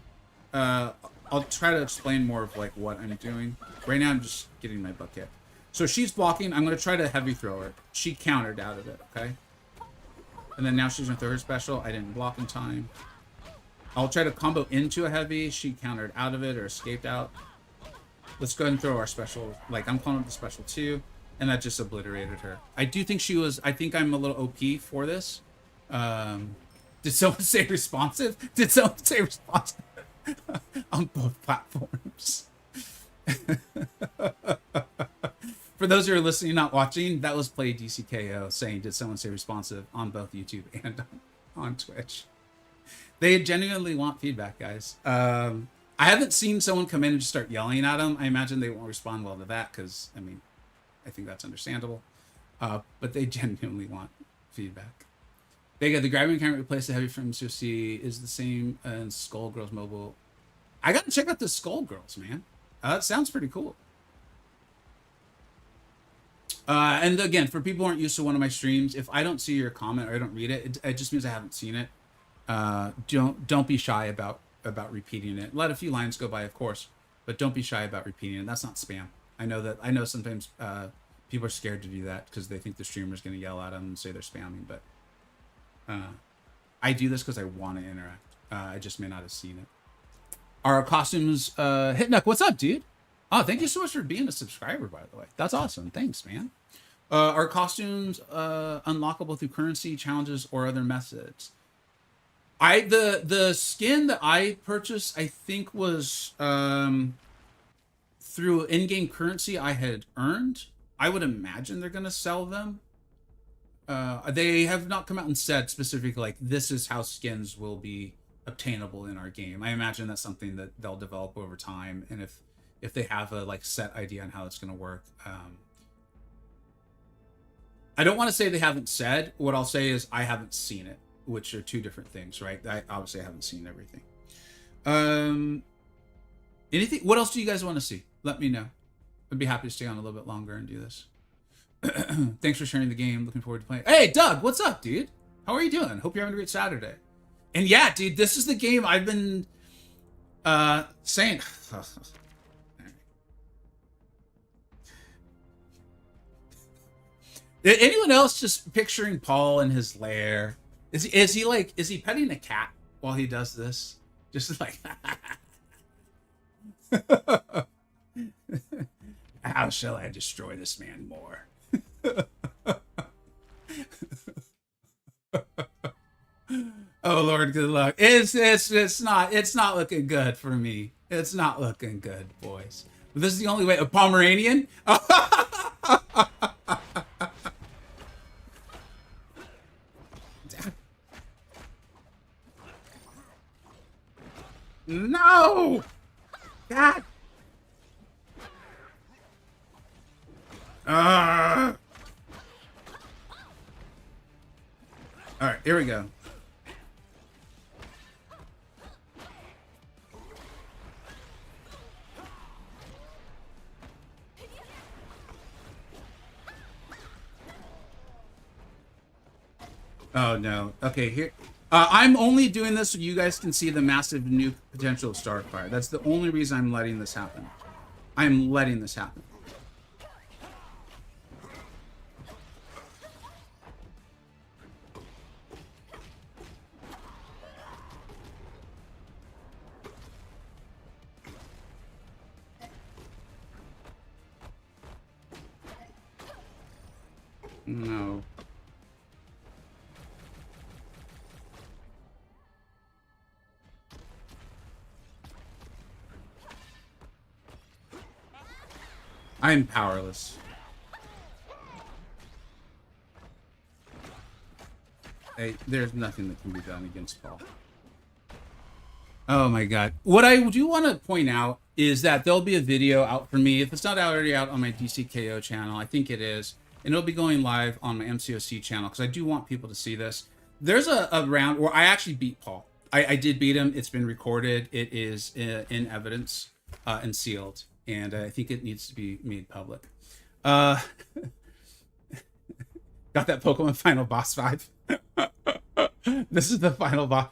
Speaker 1: I'll try to explain more of like what I'm doing. Right now, I'm just getting my butt kicked. So she's blocking. I'm going to try to heavy throw her. She countered out of it, okay? And then now she's going to throw her special. I didn't block in time. I'll try to combo into a heavy. She countered out of it or escaped out. Let's go ahead and throw our special. Like, I'm calling up the special too. And that just obliterated her. I do think she was... I think I'm a little OP for this. Did someone say responsive? Did someone say responsive? On both platforms. For those who are listening, not watching, that was Play DCKO saying, did someone say responsive on both YouTube and on Twitch? They genuinely want feedback, guys. I haven't seen someone come in and just start yelling at them. I imagine they won't respond well to that because, I mean, I think that's understandable. But they genuinely want feedback. They got the grabbing can't replace the heavy from COC is the same as Skullgirls Mobile. I gotta check out the Skullgirls, man. That sounds pretty cool. And again, for people who aren't used to one of my streams, if I don't see your comment or I don't read it, it just means I haven't seen it. Don't be shy about repeating it. Let a few lines go by, of course, but don't be shy about repeating it. That's not spam. I know sometimes people are scared to do that because they think the streamer's going to yell at them and say they're spamming, but I do this because I want to interact. I just may not have seen it. Our costumes, Hitnuck, what's up, dude? Oh, thank you so much for being a subscriber, by the way. That's awesome. Thanks, man. Are costumes unlockable through currency, challenges, or other methods? The skin that I purchased, I think, was through in-game currency I had earned. I would imagine they're going to sell them. They have not come out and said specifically, like, this is how skins will be obtainable in our game. I imagine that's something that they'll develop over time, and if they have a set idea on how it's going to work. I don't want to say they haven't said. What I'll say is I haven't seen it, which are two different things, right? I obviously haven't seen everything. Anything? What else do you guys want to see? Let me know. I'd be happy to stay on a little bit longer and do this. Thanks for sharing the game. Looking forward to playing. Hey, Doug, what's up, dude? How are you doing? Hope you're having a great Saturday. And yeah, dude, this is the game I've been saying. Anyone else just picturing Paul in his lair? Is he petting a cat while he does this? Just like, how shall I destroy this man more? Oh Lord, good luck. It's not looking good for me. It's not looking good, boys. But this is the only way. A Pomeranian? No! God! Alright, here we go. Oh no. Okay, here. I'm only doing this so you guys can see the massive nuke potential of Starfire. That's the only reason I'm letting this happen. I'm letting this happen. No. I'm powerless. Hey, there's nothing that can be done against Paul. Oh my god. What I do want to point out is that there'll be a video out for me. If it's not already out on my DCKO channel, I think it is. And it'll be going live on my MCOC channel because I do want people to see this. There's a round where I actually beat Paul. I did beat him. It's been recorded. It is in evidence and sealed. And I think it needs to be made public. Got that Pokemon final boss vibe. This is the final boss.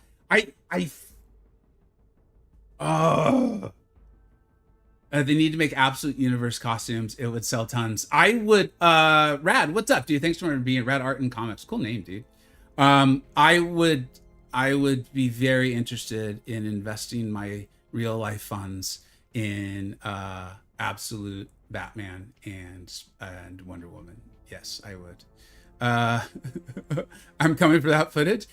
Speaker 1: They need to make Absolute Universe costumes. It would sell tons. I would, Rad, what's up, dude? Thanks for being Rad Art and Comics. Cool name, dude. I would be very interested in investing my real life funds in Absolute Batman and Wonder Woman. Yes, I would. I'm coming for that footage.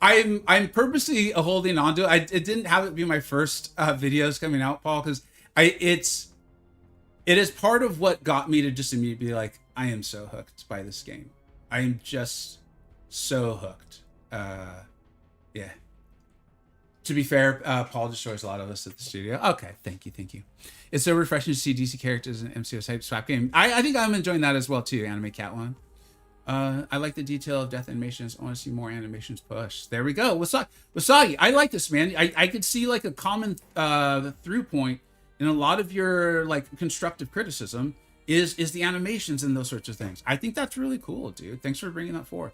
Speaker 1: I'm purposely holding on to it. It didn't have it be my first videos coming out, Paul, because it is part of what got me to just immediately be like, I am so hooked by this game. I am just so hooked. Yeah. To be fair, Paul destroys a lot of us at the studio. Okay, thank you, thank you. It's so refreshing to see DC characters in MCO type swap game. I think I'm enjoying that as well too. Anime Cat One. I like the detail of death animations. I want to see more animations pushed. There we go. Wasagi, I like this, man. I could see like a common through point in a lot of your like constructive criticism is the animations and those sorts of things. I think that's really cool, dude. Thanks for bringing that forth.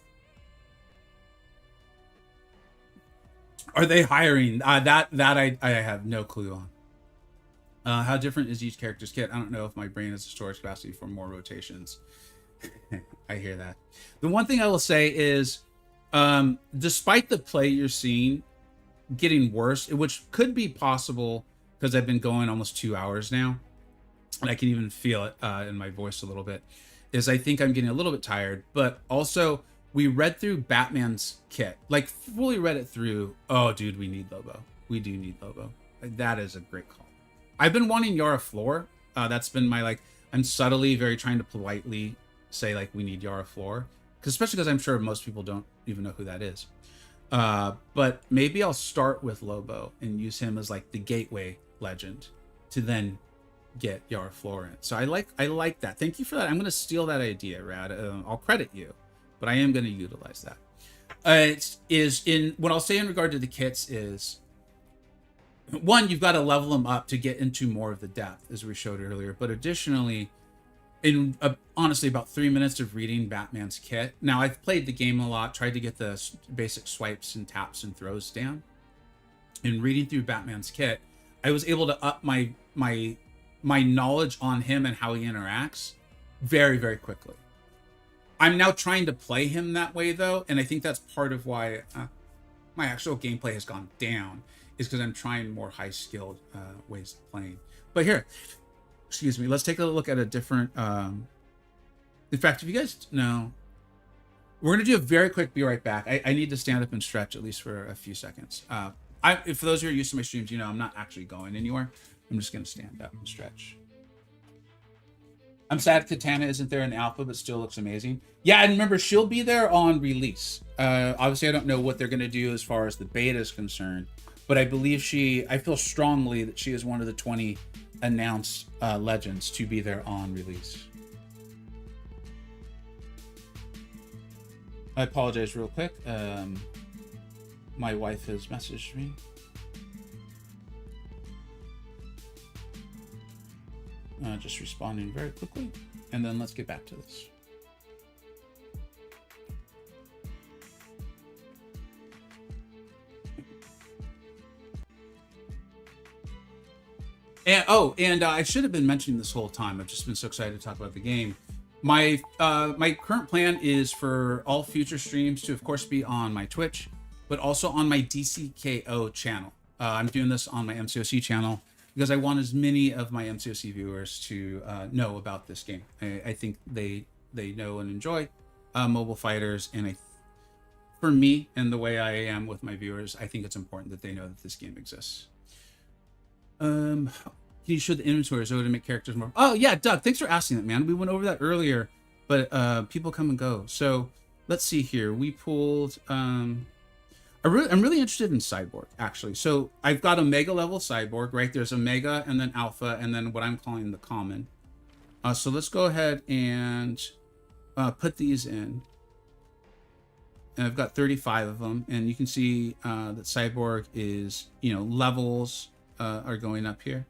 Speaker 1: Are they hiring? That I have no clue on. How different is each character's kit? I don't know if my brain has a storage capacity for more rotations. I hear that. The one thing I will say is, despite the play you're seeing getting worse, which could be possible because I've been going almost 2 hours now, and I can even feel it in my voice a little bit, is I think I'm getting a little bit tired, but also we read through Batman's kit, like fully read it through. Oh, dude, we need Lobo. We do need Lobo. That is a great call. I've been wanting Yara Floor. That's been my, like, I'm subtly very trying to politely say, like, we need Yara Floor. Especially because I'm sure most people don't even know who that is. But maybe I'll start with Lobo and use him as, like, the gateway legend to then get Yara Floor in. So I like that. Thank you for that. I'm going to steal that idea, Rad. I'll credit you, but I am going to utilize that. What I'll say in regard to the kits is, one, you've got to level them up to get into more of the depth, as we showed earlier. But additionally, in honestly about 3 minutes of reading Batman's kit. Now, I've played the game a lot, tried to get the basic swipes and taps and throws down. In reading through Batman's kit, I was able to up my knowledge on him and how he interacts very, very quickly. I'm now trying to play him that way, though, and I think that's part of why my actual gameplay has gone down, is because I'm trying more high-skilled ways of playing. But here, excuse me, let's take a look at a different... in fact, if you guys know, we're going to do a very quick be right back. I need to stand up and stretch at least for a few seconds. For those who are used to my streams, you know I'm not actually going anywhere. I'm just going to stand up and stretch. I'm sad Katana isn't there in the alpha, but still looks amazing. Yeah, and remember, she'll be there on release. Obviously, I don't know what they're going to do as far as the beta is concerned, but I believe I feel strongly that she is one of the 20 announced legends to be there on release. I apologize real quick. My wife has messaged me. Just responding very quickly, and then let's get back to this. And I should have been mentioning this whole time. I've just been so excited to talk about the game. My current plan is for all future streams to, of course, be on my Twitch, but also on my DCKO channel. I'm doing this on my MCOC channel because I want as many of my MCOC viewers to know about this game. I think they know and enjoy mobile fighters, and for me and the way I am with my viewers, I think it's important that they know that this game exists. Can you show the inventory so to make characters more... Oh, yeah, Doug, thanks for asking that, man. We went over that earlier, but people come and go. So let's see here. We pulled... I'm really interested in Cyborg, actually. So I've got Omega level Cyborg, right? There's Omega and then Alpha and then what I'm calling the Common. So let's go ahead and put these in. And I've got 35 of them. And you can see that Cyborg is, levels are going up here.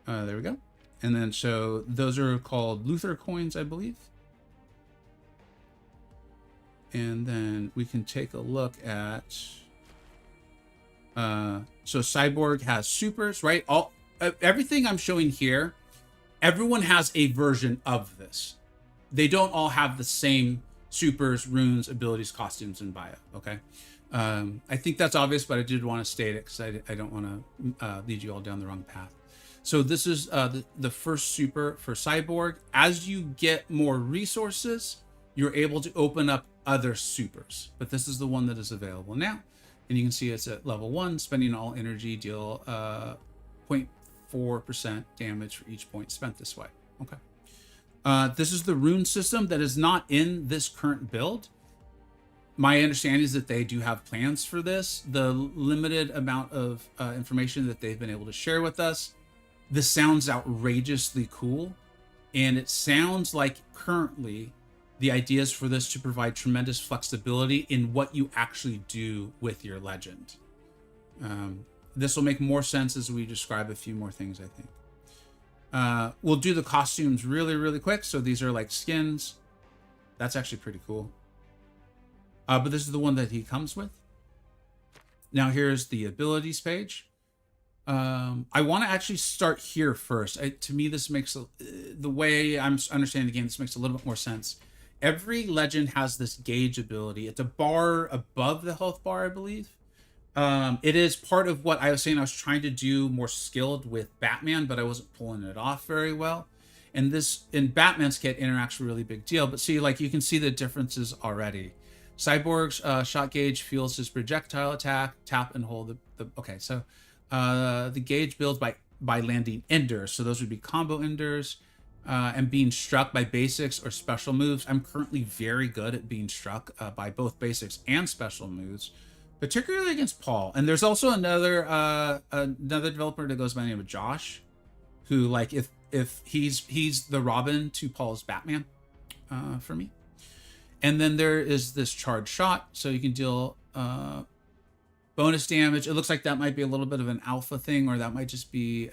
Speaker 1: There we go. And then so those are called Luther coins, I believe. And then we can take a look at, so Cyborg has supers, right? Everything I'm showing here, everyone has a version of this. They don't all have the same supers, runes, abilities, costumes, and bio, okay? I think that's obvious, but I did want to state it because I don't want to lead you all down the wrong path. So this is the first super for Cyborg. As you get more resources, you're able to open up other supers, but this is the one that is available now, and you can see it's at level 1. Spending all energy, deal 0.4% damage for each point spent this way. Okay. This is the rune system that is not in this current build. My understanding is that they do have plans for this. The limited amount of information that they've been able to share with us, this sounds outrageously cool. And it sounds like currently the idea is for this to provide tremendous flexibility in what you actually do with your legend. This will make more sense as we describe a few more things, I think. We'll do the costumes really, really quick. So these are like skins. That's actually pretty cool. But this is the one that he comes with. Now here's the abilities page. I want to actually start here first. To me, this makes the way I'm understanding the game, this makes a little bit more sense. Every legend has this gauge ability. It's a bar above the health bar, I believe. It is part of what I was saying I was trying to do more skilled with Batman, but I wasn't pulling it off very well. And this in Batman's kit interacts a really big deal. But see, like you can see the differences already. Cyborg's shot gauge fuels his projectile attack. Tap and hold the okay. So the gauge builds by landing enders. So those would be combo enders and being struck by basics or special moves. I'm currently very good at being struck by both basics and special moves, particularly against Paul. And there's also another developer that goes by the name of Josh, who like if he's the Robin to Paul's Batman for me. And then there is this charged shot, so you can deal bonus damage. It looks like that might be a little bit of an alpha thing, or that might just be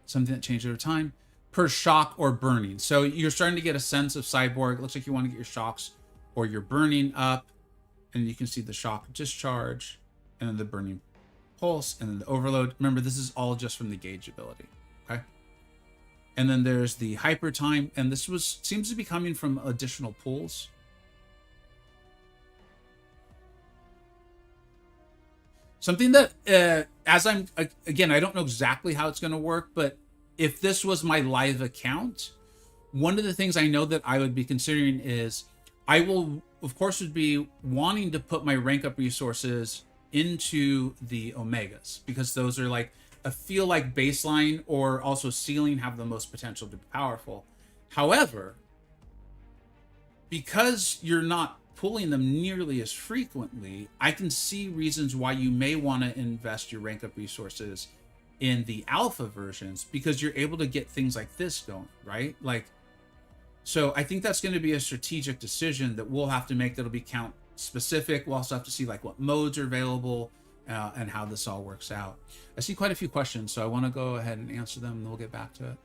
Speaker 1: something that changed over time, per shock or burning. So you're starting to get a sense of Cyborg. It looks like you want to get your shocks or your burning up, and you can see the shock discharge, and then the burning pulse, and then the overload. Remember, this is all just from the gauge ability, okay? And then there's the hyper time, and this seems to be coming from additional pools. Something that, as I'm, again, I don't know exactly how it's going to work, but if this was my live account, one of the things I know that I would be considering is I will, of course, would be wanting to put my rank up resources into the Omegas, because those are like, I feel like baseline or also ceiling have the most potential to be powerful. However, because you're not pulling them nearly as frequently, I can see reasons why you may want to invest your rank up resources in the alpha versions, because you're able to get things like this going, right? Like, so I think that's going to be a strategic decision that we'll have to make. That'll be count specific. We'll also have to see like what modes are available and how this all works out. I see quite a few questions, so I want to go ahead and answer them, and we'll get back to it.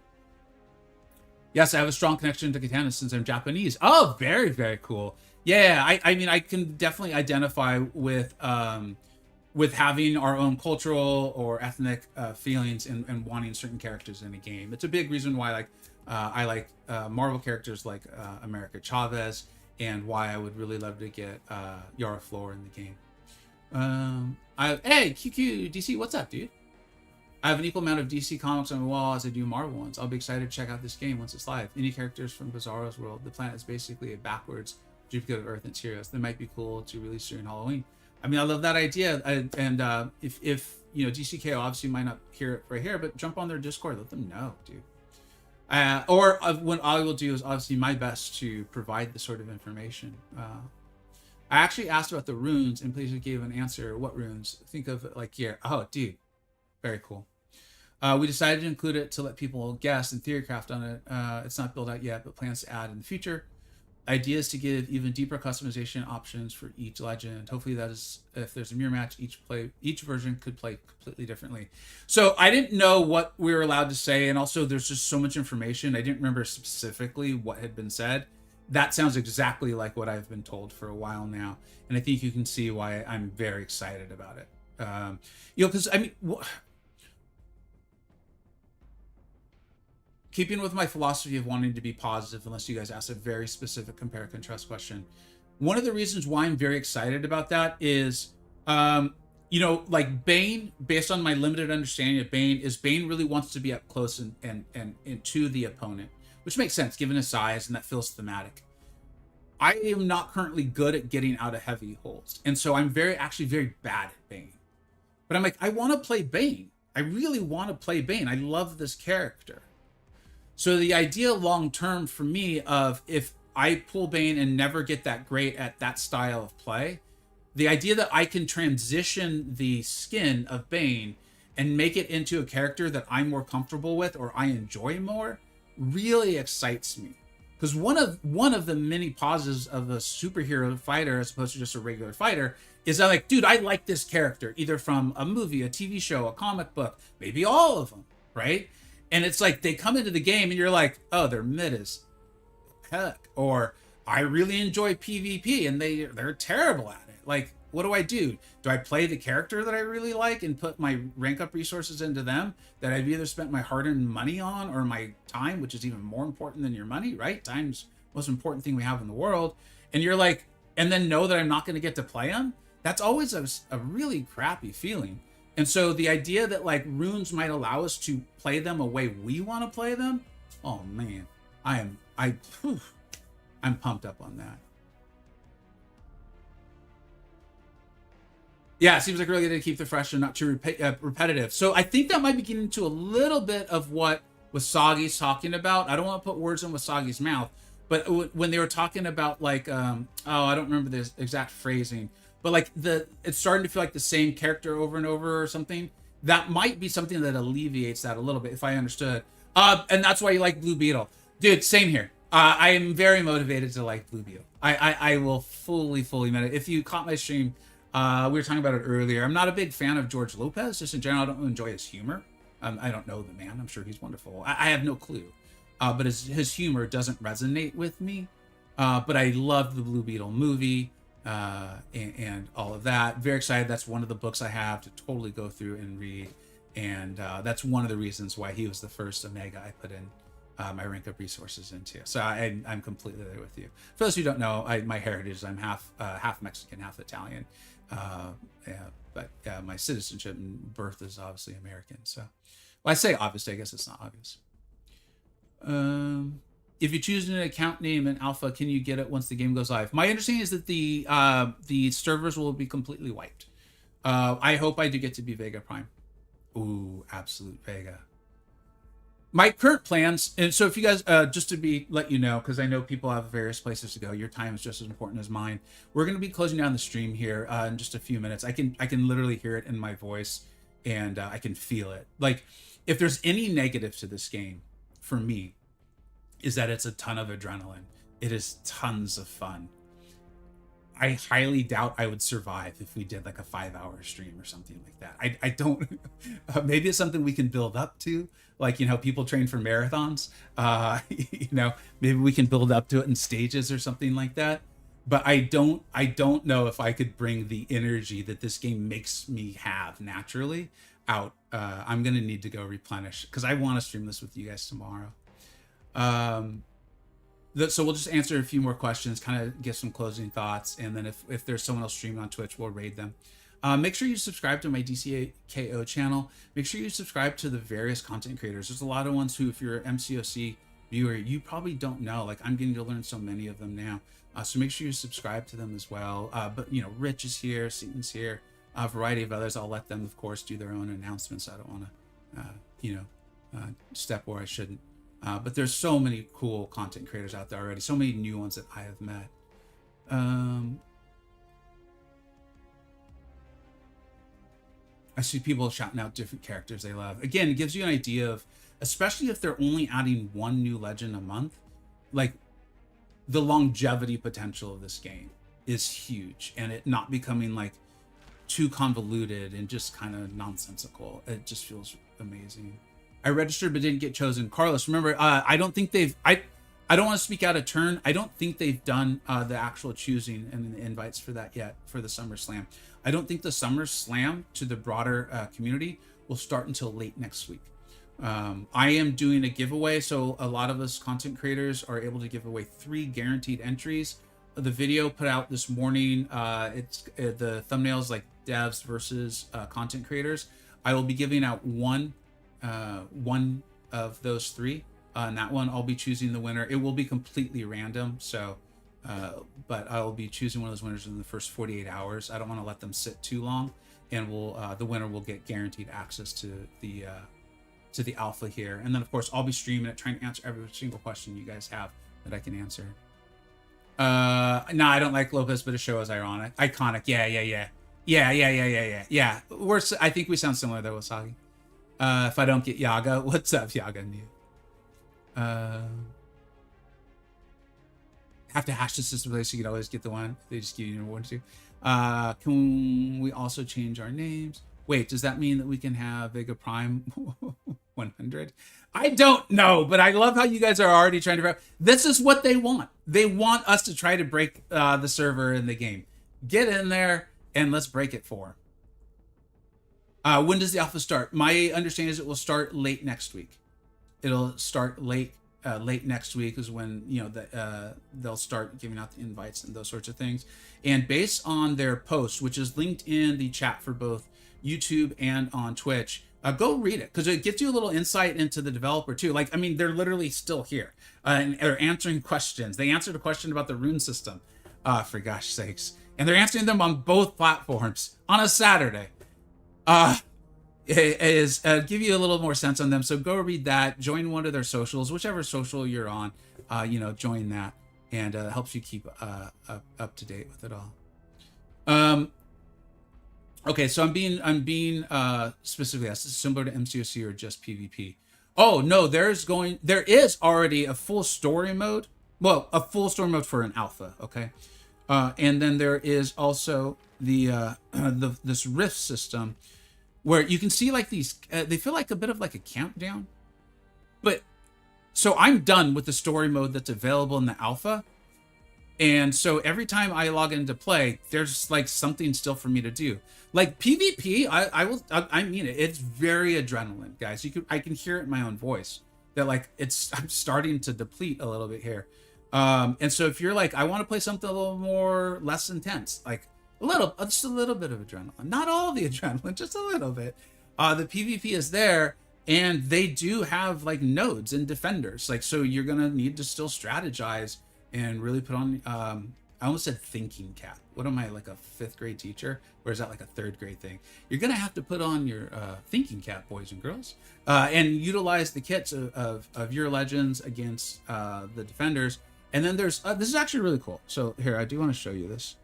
Speaker 1: Yes, I have a strong connection to Katana since I'm Japanese. Oh, very, very cool. Yeah, I mean, I can definitely identify with having our own cultural or ethnic feelings and wanting certain characters in a game. It's a big reason why I like Marvel characters like America Chavez, and why I would really love to get Yara Flor in the game. Hey, QQ DC, what's up, dude? I have an equal amount of DC comics on my wall as I do Marvel ones. I'll be excited to check out this game once it's live. Any characters from Bizarro's world. The planet is basically a backwards duplicate of Earth and Sirius. That might be cool to release during Halloween. I mean, I love that idea. If you know, DCKO obviously might not hear it right here, but jump on their Discord, let them know, dude. What I will do is obviously my best to provide the sort of information. I actually asked about the runes, and Pleasure gave an answer. What runes? Think of it like here. Oh, dude, very cool. We decided to include it to let people guess and theorycraft on it. It's not built out yet, but plans to add in the future. Ideas to give even deeper customization options for each legend. Hopefully that is, if there's a mirror match, each version could play completely differently. So I didn't know what we were allowed to say, and also there's just so much information. I didn't remember specifically what had been said. That sounds exactly like what I've been told for a while now, and I think you can see why I'm very excited about it. Because I mean, keeping with my philosophy of wanting to be positive, unless you guys ask a very specific compare and contrast question, one of the reasons why I'm very excited about that is, like Bane, based on my limited understanding of Bane, is Bane really wants to be up close and to the opponent, which makes sense given his size, and that feels thematic. I am not currently good at getting out of heavy holds, and so I'm actually very bad at Bane. But I'm like, I want to play Bane. I really want to play Bane. I love this character. So the idea long term for me of if I pull Bane and never get that great at that style of play, the idea that I can transition the skin of Bane and make it into a character that I'm more comfortable with or I enjoy more really excites me. Because one of the many positives of a superhero fighter as opposed to just a regular fighter is that, like, dude, I like this character either from a movie, a TV show, a comic book, maybe all of them, right? And it's like they come into the game and you're like, oh, they're mid as heck, or I really enjoy PvP and they're terrible at it. Like, what do I do? Do I play the character that I really like and put my rank up resources into them that I've either spent my hard-earned money on or my time, which is even more important than your money, right? Time's the most important thing we have in the world. And you're like, and then know that I'm not going to get to play them? That's always a really crappy feeling. And so the idea that like runes might allow us to play them a way we want to play them, oh man, I'm pumped up on that. Yeah, it seems like we're really going to keep the fresh and not too repetitive. So I think that might be getting into a little bit of what Wasagi's talking about. I don't want to put words in Wasagi's mouth, but when they were talking about like, I don't remember the exact phrasing, but like it's starting to feel like the same character over and over or something. That might be something that alleviates that a little bit, if I understood. And that's why you like Blue Beetle. Dude, same here. I am very motivated to like Blue Beetle. I will fully admit it. If you caught my stream, we were talking about it earlier. I'm not a big fan of George Lopez. Just in general, I don't enjoy his humor. I don't know the man. I'm sure he's wonderful. I have no clue. But his humor doesn't resonate with me. But I love the Blue Beetle movie and all of that. Very excited. That's one of the books I have to totally go through and read. And that's one of the reasons why he was the first Omega I put in my rank up resources into. So I'm completely there with you. For those who don't know, my heritage is I'm half Mexican, half Italian. But my citizenship and birth is obviously American. So, well, I say obviously, I guess it's not obvious. If you choose an account name in alpha, can you get it once the game goes live? My understanding is that the servers will be completely wiped. I hope I do get to be Vega Prime. Ooh, absolute Vega. My current plans, and so if you guys, just to let you know, because I know people have various places to go, your time is just as important as mine. We're going to be closing down the stream here in just a few minutes. I can literally hear it in my voice, and I can feel it. Like, if there's any negative to this game, for me, is that it's a ton of adrenaline. It is tons of fun. I highly doubt I would survive if we did like a 5-hour stream or something like that. I don't, maybe it's something we can build up to. Like, you know, people train for marathons, you know, maybe we can build up to it in stages or something like that. But I don't know if I could bring the energy that this game makes me have naturally out. I'm going to need to go replenish because I want to stream this with you guys tomorrow. So we'll just answer a few more questions, kind of give some closing thoughts. And then if there's someone else streaming on Twitch, we'll raid them. Make sure you subscribe to my DCKO channel. Make sure you subscribe to the various content creators. There's a lot of ones who, if you're an MCOC viewer, you probably don't know. Like, I'm getting to learn so many of them now. So make sure you subscribe to them as well. But, you know, Rich is here, Seaton's here, a variety of others. I'll let them, of course, do their own announcements. I don't want to, step where I shouldn't. But there's so many cool content creators out there already. So many new ones that I have met. I see people shouting out different characters they love. Again, it gives you an idea of, especially if they're only adding one new legend a month, like the longevity potential of this game is huge, and it not becoming like too convoluted and just kind of nonsensical. It just feels amazing. I registered but didn't get chosen. Carlos, remember, I don't think they've, I don't want to speak out of turn. I don't think they've done the actual choosing and the invites for that yet for the SummerSlam. I don't think the SummerSlam to the broader community will start until late next week. I am doing a giveaway, so a lot of us content creators are able to give away 3 guaranteed entries. The video put out this morning, it's the thumbnails like devs versus content creators. I will be giving out one of those 3. And that one, I'll be choosing the winner. It will be completely random, so but I'll be choosing one of those winners in the first 48 hours. I don't want to let them sit too long, and the winner will get guaranteed access to the alpha here. And then, of course, I'll be streaming it, trying to answer every single question you guys have that I can answer.
Speaker 2: No, I don't like Lopez, but his show is ironic, iconic. Yeah. I think we sound similar though, Wasagi. If I don't get Yaga, what's up, Yaga? Uh, have to hash the system place so you can always get the one. They just give you one too. Can we also change our names? Wait, does that mean that we can have Vega Prime 100? I don't know, but I love how you guys are already trying to. This is what they want. They want us to try to break the server in the game. Get in there and let's break it for them. When does the alpha start? My understanding is it will start late next week. It'll start late next week is when they'll start giving out the invites and those sorts of things. And based on their post, which is linked in the chat for both YouTube and on Twitch, go read it because it gets you a little insight into the developer too. Like, I mean, they're literally still here and they're answering questions. They answered a question about the rune system, for gosh sakes, and they're answering them on both platforms on a Saturday. Is give you a little more sense on them. So go read that, join one of their socials, whichever social you're on, join that, and helps you keep up to date with it all. Okay, so I'm being specifically asked, is it similar to MCOC or just PvP? Oh no, there is already a full story mode. Well, a full story mode for an alpha, okay? And then there is also this rift system where you can see like these, they feel like a bit of like a countdown. But, so I'm done with the story mode that's available in the alpha. And so every time I log into play, there's like something still for me to do. Like PvP, I mean it. It's very adrenaline, guys. I can hear it in my own voice that like I'm starting to deplete a little bit here. And so if you're like, I want to play something a little more less intense, like just a little bit of adrenaline, not all the adrenaline, just a little bit. The PvP is there, and they do have like nodes and defenders. Like, so you're gonna need to still strategize and really put on. I almost said thinking cap. What am I, like a 5th grade teacher, or is that like a 3rd grade thing? You're gonna have to put on your thinking cap, boys and girls, and utilize the kits of your legends against the defenders. And then there's this is actually really cool. So here, I do want to show you this.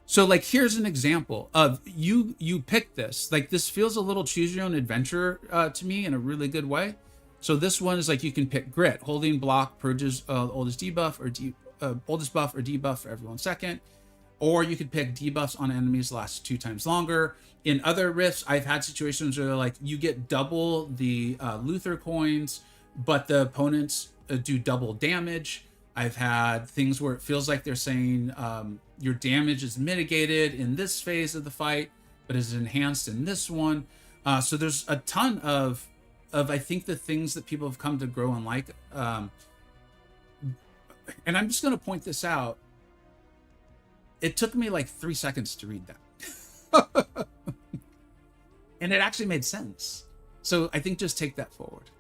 Speaker 2: So like here's an example of you pick this. Like this feels a little choose your own adventure to me in a really good way. So this one is like you can pick grit. Holding block purges oldest debuff or oldest buff or debuff for every 1 second. Or you could pick debuffs on enemies last 2 times longer. In other rifts, I've had situations where like you get double the Luther coins, but the opponents do double damage. I've had things where it feels like they're saying your damage is mitigated in this phase of the fight, but is enhanced in this one. So there's a ton of I think the things that people have come to grow and like. And I'm just going to point this out. It took me like 3 seconds to read that. And it actually made sense. So I think just take that forward.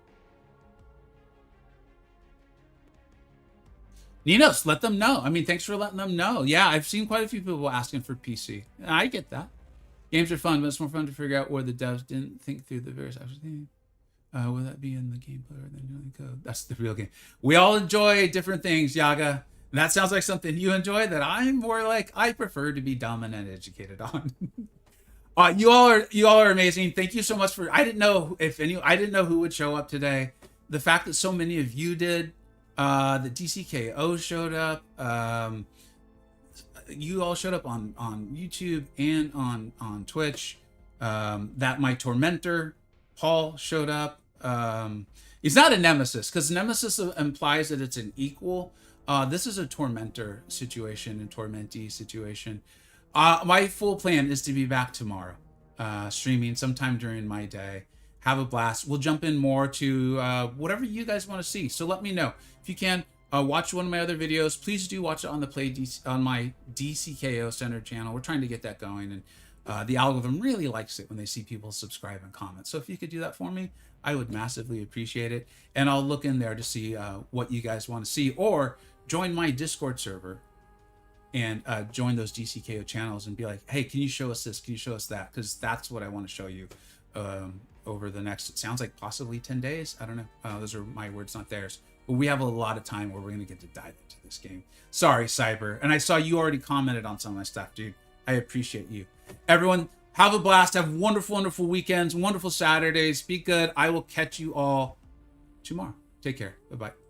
Speaker 2: Ninos, let them know. I mean, thanks for letting them know. Yeah, I've seen quite a few people asking for PC. I get that. Games are fun, but it's more fun to figure out where the devs didn't think through the various things. Will that be in the gameplay or the code? That's the real game. We all enjoy different things, Yaga. And that sounds like something you enjoy that I'm more like, I prefer to be dumb and uneducated on. You all are amazing. Thank you so much for, I didn't know who would show up today. The fact that so many of you did, the DCKO showed up. You all showed up on YouTube and on Twitch. That my tormentor, Paul, showed up. He's not a nemesis, because nemesis implies that it's an equal. This is a tormentor situation and tormentee situation. My full plan is to be back tomorrow, streaming sometime during my day. Have a blast. We'll jump in more to whatever you guys want to see. So let me know if you can. Watch one of my other videos. Please do watch it on on my DCKO Center channel. We're trying to get that going, and the algorithm really likes it when they see people subscribe and comment. So if you could do that for me, I would massively appreciate it. And I'll look in there to see what you guys want to see, or join my Discord server and join those DCKO channels and be like, hey, can you show us this? Can you show us that? Because that's what I want to show you over the next, it sounds like possibly 10 days. I don't know. Those are my words, not theirs. but we have a lot of time where we're going to get to dive into this game. Sorry, Cyber. And I saw you already commented on some of my stuff, dude. I appreciate you. Everyone, have a blast. Have wonderful, wonderful weekends, wonderful Saturdays. Be good. I will catch you all tomorrow. Take care. Bye-bye.